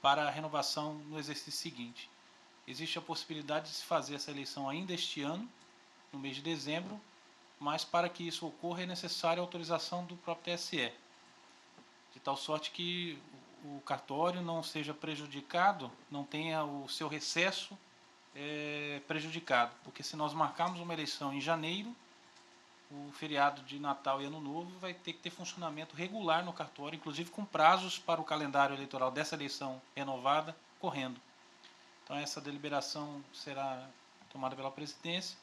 [SPEAKER 9] para a renovação no exercício seguinte. Existe a possibilidade de se fazer essa eleição ainda este ano, no mês de dezembro, mas para que isso ocorra é necessária a autorização do próprio TSE, de tal sorte que o cartório não seja prejudicado, não tenha o seu recesso prejudicado, porque se nós marcarmos uma eleição em janeiro, o feriado de Natal e Ano Novo vai ter que ter funcionamento regular no cartório, inclusive com prazos para o calendário eleitoral dessa eleição renovada correndo. Então essa deliberação será tomada pela presidência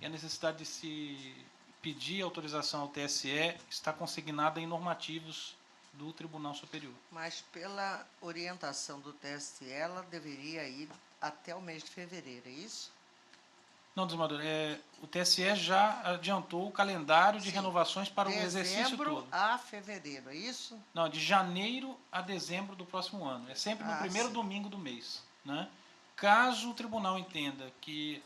[SPEAKER 9] e a necessidade de se pedir autorização ao TSE está consignada em normativos do Tribunal Superior.
[SPEAKER 1] Mas pela orientação do TSE, ela deveria ir até o mês de fevereiro, é isso?
[SPEAKER 9] Não, desembargador, o TSE já adiantou o calendário de renovações para o exercício todo.
[SPEAKER 1] Dezembro a fevereiro, é isso?
[SPEAKER 9] Não, de janeiro a dezembro do próximo ano. É sempre no primeiro domingo do mês, né? Caso o tribunal entenda que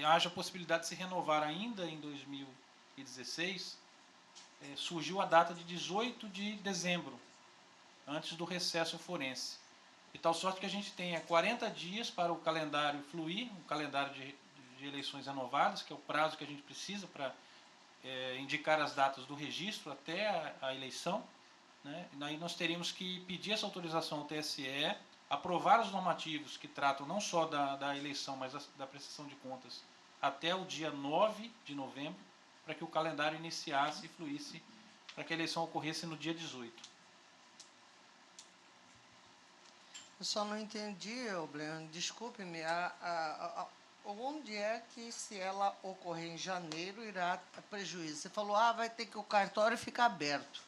[SPEAKER 9] haja possibilidade de se renovar ainda em 2016, surgiu a data de 18 de dezembro, antes do recesso forense. De tal sorte que a gente tenha 40 dias para o calendário fluir, um calendário de eleições renovadas, que é o prazo que a gente precisa para indicar as datas do registro até a eleição, né? E daí nós teríamos que pedir essa autorização ao TSE, aprovar os normativos que tratam não só da eleição, mas da prestação de contas até o dia 9 de novembro, para que o calendário iniciasse e fluísse, para que a eleição ocorresse no dia 18.
[SPEAKER 1] Eu só não entendi, Obliano, desculpe-me, onde é que, se ela ocorrer em janeiro, irá prejuízo? Você falou, vai ter que o cartório ficar aberto.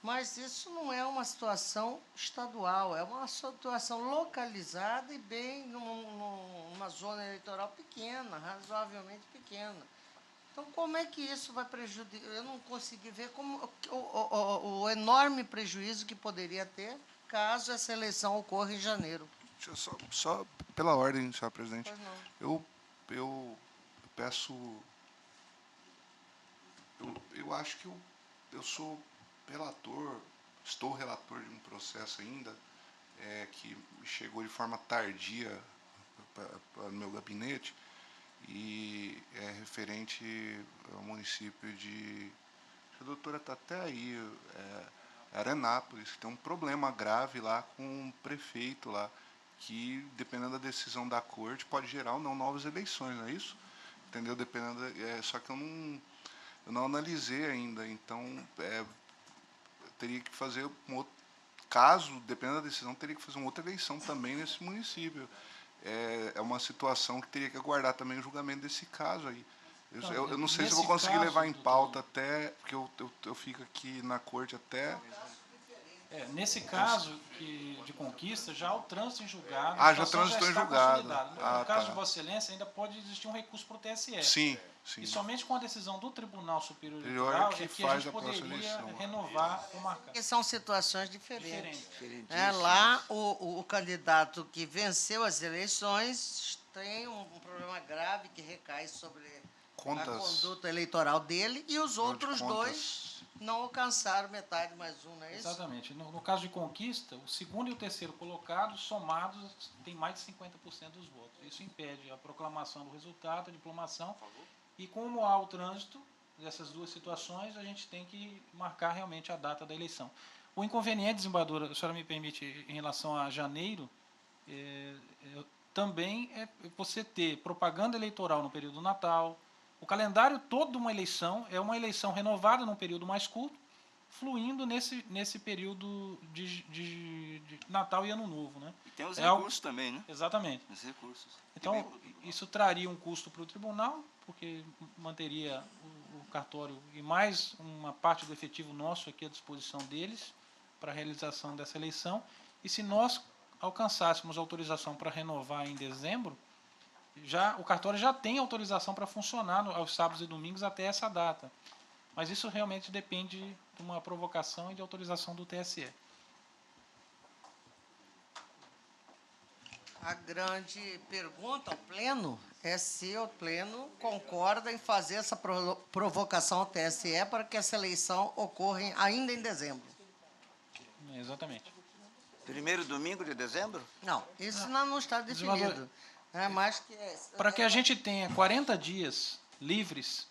[SPEAKER 1] Mas isso não é uma situação estadual, é uma situação localizada e bem numa zona eleitoral pequena, razoavelmente pequena. Então, como é que isso vai prejudicar? Eu não consegui ver o enorme prejuízo que poderia ter caso essa eleição ocorra em janeiro.
[SPEAKER 4] Deixa eu só pela ordem, senhor presidente.
[SPEAKER 1] Pois não.
[SPEAKER 4] Eu peço... Eu acho que eu sou relator, estou relator de um processo ainda, que chegou de forma tardia para o meu gabinete, e é referente ao município de... A doutora está até aí, Arenápolis, que tem um problema grave lá com o prefeito lá, que, dependendo da decisão da corte, pode gerar ou não novas eleições, não é isso? Entendeu? Dependendo só que eu não analisei ainda, então teria que fazer um outro caso, dependendo da decisão, teria que fazer uma outra eleição também nesse município. É uma situação que teria que aguardar também o julgamento desse caso aí. Eu não sei se eu vou conseguir levar em pauta até, porque eu fico aqui na corte até...
[SPEAKER 9] Nesse caso de conquista, já o trânsito em julgado...
[SPEAKER 4] já transitou em julgado.
[SPEAKER 9] No caso de Vossa Excelência, ainda pode existir um recurso para o TSE.
[SPEAKER 4] Sim.
[SPEAKER 9] E somente com a decisão do Tribunal Superior Eleitoral é que a gente poderia renovar ou marcar.
[SPEAKER 1] Porque são situações diferentes. Lá, o candidato que venceu as eleições tem um problema grave que recai sobre a conduta eleitoral dele, e os outros dois não alcançaram metade mais um, não é isso?
[SPEAKER 9] Exatamente. No caso de conquista, o segundo e o terceiro colocados, somados, têm mais de 50% dos votos. Isso impede a proclamação do resultado, a diplomação. E como há o trânsito dessas duas situações, a gente tem que marcar realmente a data da eleição. O inconveniente, desembargadora, a senhora me permite, em relação a janeiro, também é você ter propaganda eleitoral no período do Natal. O calendário todo de uma eleição é uma eleição renovada num período mais curto, fluindo nesse período de Natal e Ano Novo, né?
[SPEAKER 6] E tem os recursos também, né?
[SPEAKER 9] Exatamente.
[SPEAKER 6] Os recursos.
[SPEAKER 9] Então, isso traria um custo para o tribunal, porque manteria o cartório e mais uma parte do efetivo nosso aqui à disposição deles para a realização dessa eleição. E se nós alcançássemos autorização para renovar em dezembro, o cartório já tem autorização para funcionar aos sábados e domingos até essa data. Mas isso realmente depende de uma provocação e de autorização do TSE.
[SPEAKER 1] A grande pergunta ao Pleno é se o Pleno concorda em fazer essa provocação ao TSE para que essa eleição ocorra ainda em dezembro.
[SPEAKER 9] Exatamente.
[SPEAKER 7] Primeiro domingo de dezembro?
[SPEAKER 1] Não, isso não está definido. É mais que...
[SPEAKER 9] Para que a gente tenha 40 dias livres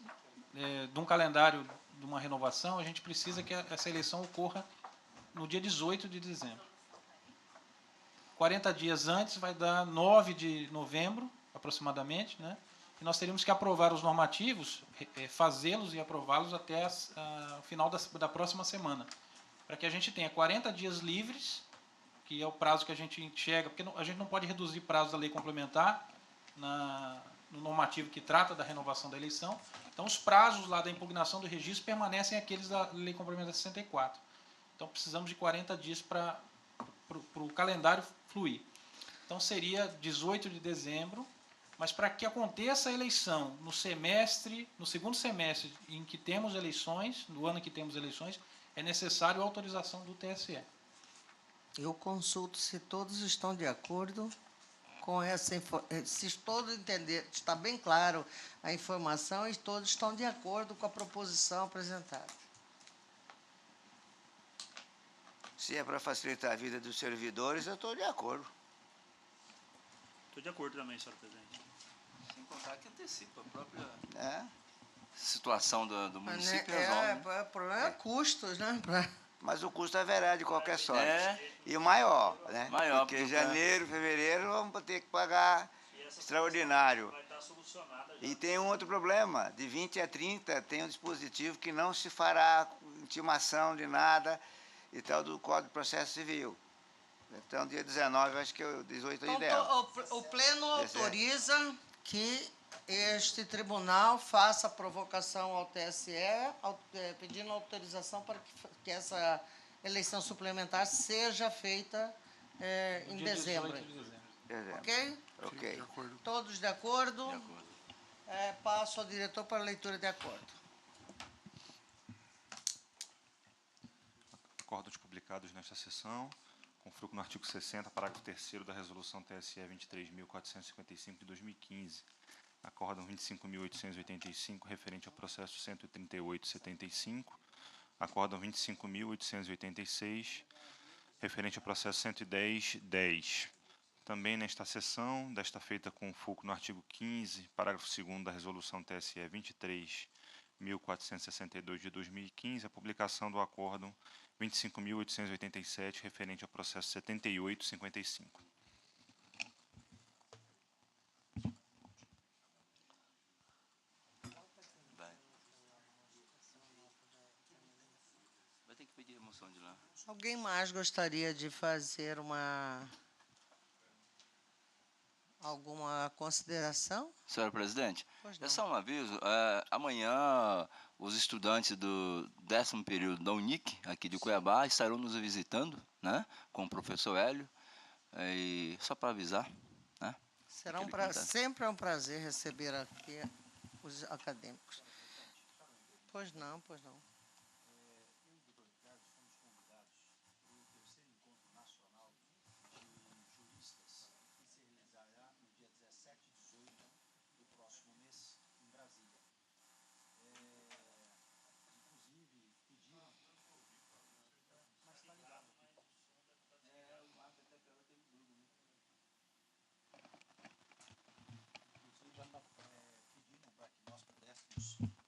[SPEAKER 9] de um calendário de uma renovação, a gente precisa que essa eleição ocorra no dia 18 de dezembro. 40 dias antes vai dar 9 de novembro, aproximadamente, né? E nós teríamos que aprovar os normativos, fazê-los e aprová-los até o final da próxima semana, para que a gente tenha 40 dias livres, que é o prazo que a gente enxerga, porque a gente não pode reduzir prazo da lei complementar no normativo que trata da renovação da eleição. Então, os prazos lá da impugnação do registro permanecem aqueles da lei complementar 64. Então, precisamos de 40 dias para o calendário fluir. Então, seria 18 de dezembro, mas para que aconteça a eleição no segundo semestre em que temos eleições, no ano em que temos eleições, é necessário a autorização do TSE.
[SPEAKER 1] Eu consulto se todos estão de acordo com essa informação, se todos entenderam, está bem claro a informação e todos estão de acordo com a proposição apresentada.
[SPEAKER 7] Se é para facilitar a vida dos servidores, eu estou de acordo.
[SPEAKER 3] Estou de acordo também, senhor presidente.
[SPEAKER 6] Sem contar que antecipa a própria situação do município.
[SPEAKER 1] O problema é custos, né?
[SPEAKER 7] Mas o custo haverá de qualquer sorte. E o maior, né? Porque em janeiro, fevereiro, vamos ter que pagar extraordinário.
[SPEAKER 3] Vai estar solucionada já.
[SPEAKER 7] E tem um outro problema. De 20 a 30 tem um dispositivo que não se fará intimação de nada e tal do Código de Processo Civil. Então, dia 19, acho que o 18 é ideal.
[SPEAKER 1] O Pleno autoriza que este tribunal faça a provocação ao TSE, pedindo autorização para que essa eleição suplementar seja feita em dezembro. Ok?
[SPEAKER 7] Ok.
[SPEAKER 1] Todos de acordo?
[SPEAKER 6] De acordo.
[SPEAKER 1] Passo ao diretor para a leitura de acordo.
[SPEAKER 10] Acordos publicados nesta sessão, com fruto no artigo 60, parágrafo 3º da Resolução TSE 23.455 de 2015. Acórdão 25.885, referente ao processo 138.75. Acórdão 25.886, referente ao processo 110.10. Também nesta sessão, desta feita com fulcro no artigo 15, parágrafo 2º da Resolução TSE 23.462 de 2015, a publicação do acórdão 25.887, referente ao processo 78.55.
[SPEAKER 6] Vai ter que pedir remoção de lá.
[SPEAKER 1] Alguém mais gostaria de fazer alguma consideração?
[SPEAKER 6] Senhor presidente,
[SPEAKER 1] Pois não.
[SPEAKER 6] é só um aviso. Amanhã, os estudantes do 10º período da UNIC, aqui de Cuiabá, estarão nos visitando, né, com o professor Hélio. E só para avisar, né?
[SPEAKER 1] Sempre é um prazer receber aqui os acadêmicos. Pois não.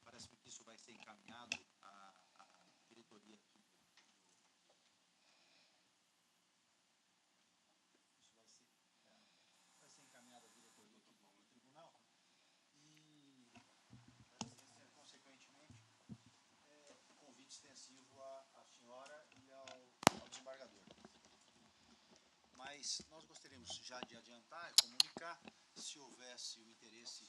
[SPEAKER 5] Parece que isso vai ser encaminhado à diretoria aqui. Isso vai ser encaminhado à diretoria aqui do tribunal e, consequentemente, convite extensivo à senhora e ao desembargador. Mas nós gostaríamos já de adiantar e comunicar se houvesse o interesse.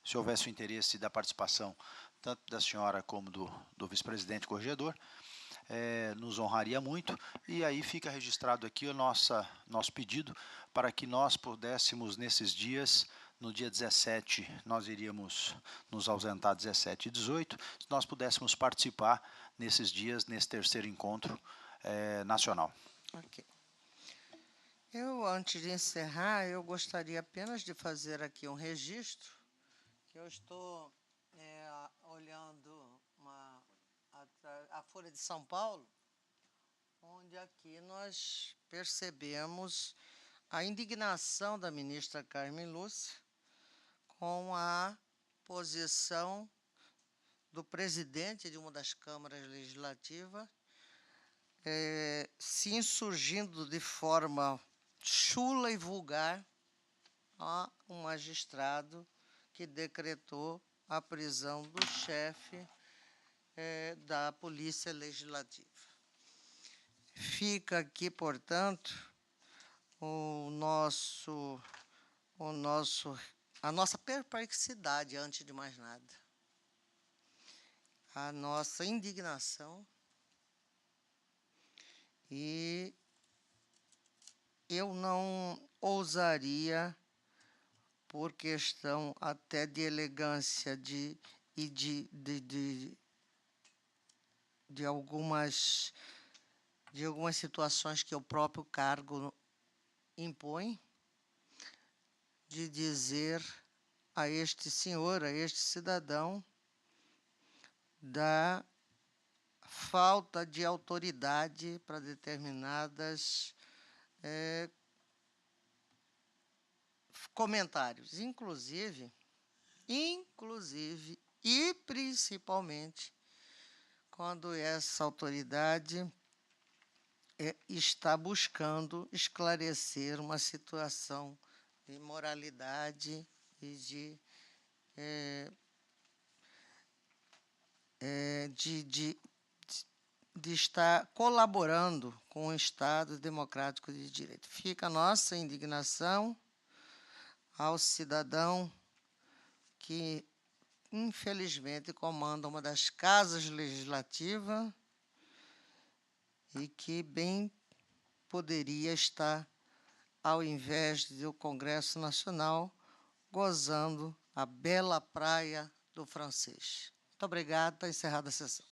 [SPEAKER 5] Se houvesse o interesse da participação tanto da senhora como do vice-presidente corregedor, nos honraria muito. E aí fica registrado aqui o nosso pedido para que nós pudéssemos, nesses dias, no dia 17, nós iríamos nos ausentar 17 e 18, se nós pudéssemos participar nesses dias, nesse terceiro encontro nacional.
[SPEAKER 1] Ok. Eu, antes de encerrar, eu gostaria apenas de fazer aqui um registro, que eu estou olhando a Folha de São Paulo, onde aqui nós percebemos a indignação da ministra Carmen Lúcia com a posição do presidente de uma das câmaras legislativas, se insurgindo de forma chula e vulgar a um magistrado que decretou a prisão do chefe da Polícia Legislativa. Fica aqui, portanto, a nossa perplexidade, antes de mais nada, a nossa indignação, e eu não ousaria, por questão até de elegância e de algumas situações que o próprio cargo impõe, de dizer a este senhor, a este cidadão, da falta de autoridade para determinadas comentários, inclusive e principalmente quando essa autoridade está buscando esclarecer uma situação de moralidade e de estar colaborando com o Estado democrático de direito. Fica a nossa indignação ao cidadão que, infelizmente, comanda uma das casas legislativas e que bem poderia estar, ao invés do Congresso Nacional, gozando a bela praia do Francês. Muito obrigado, está encerrada a sessão.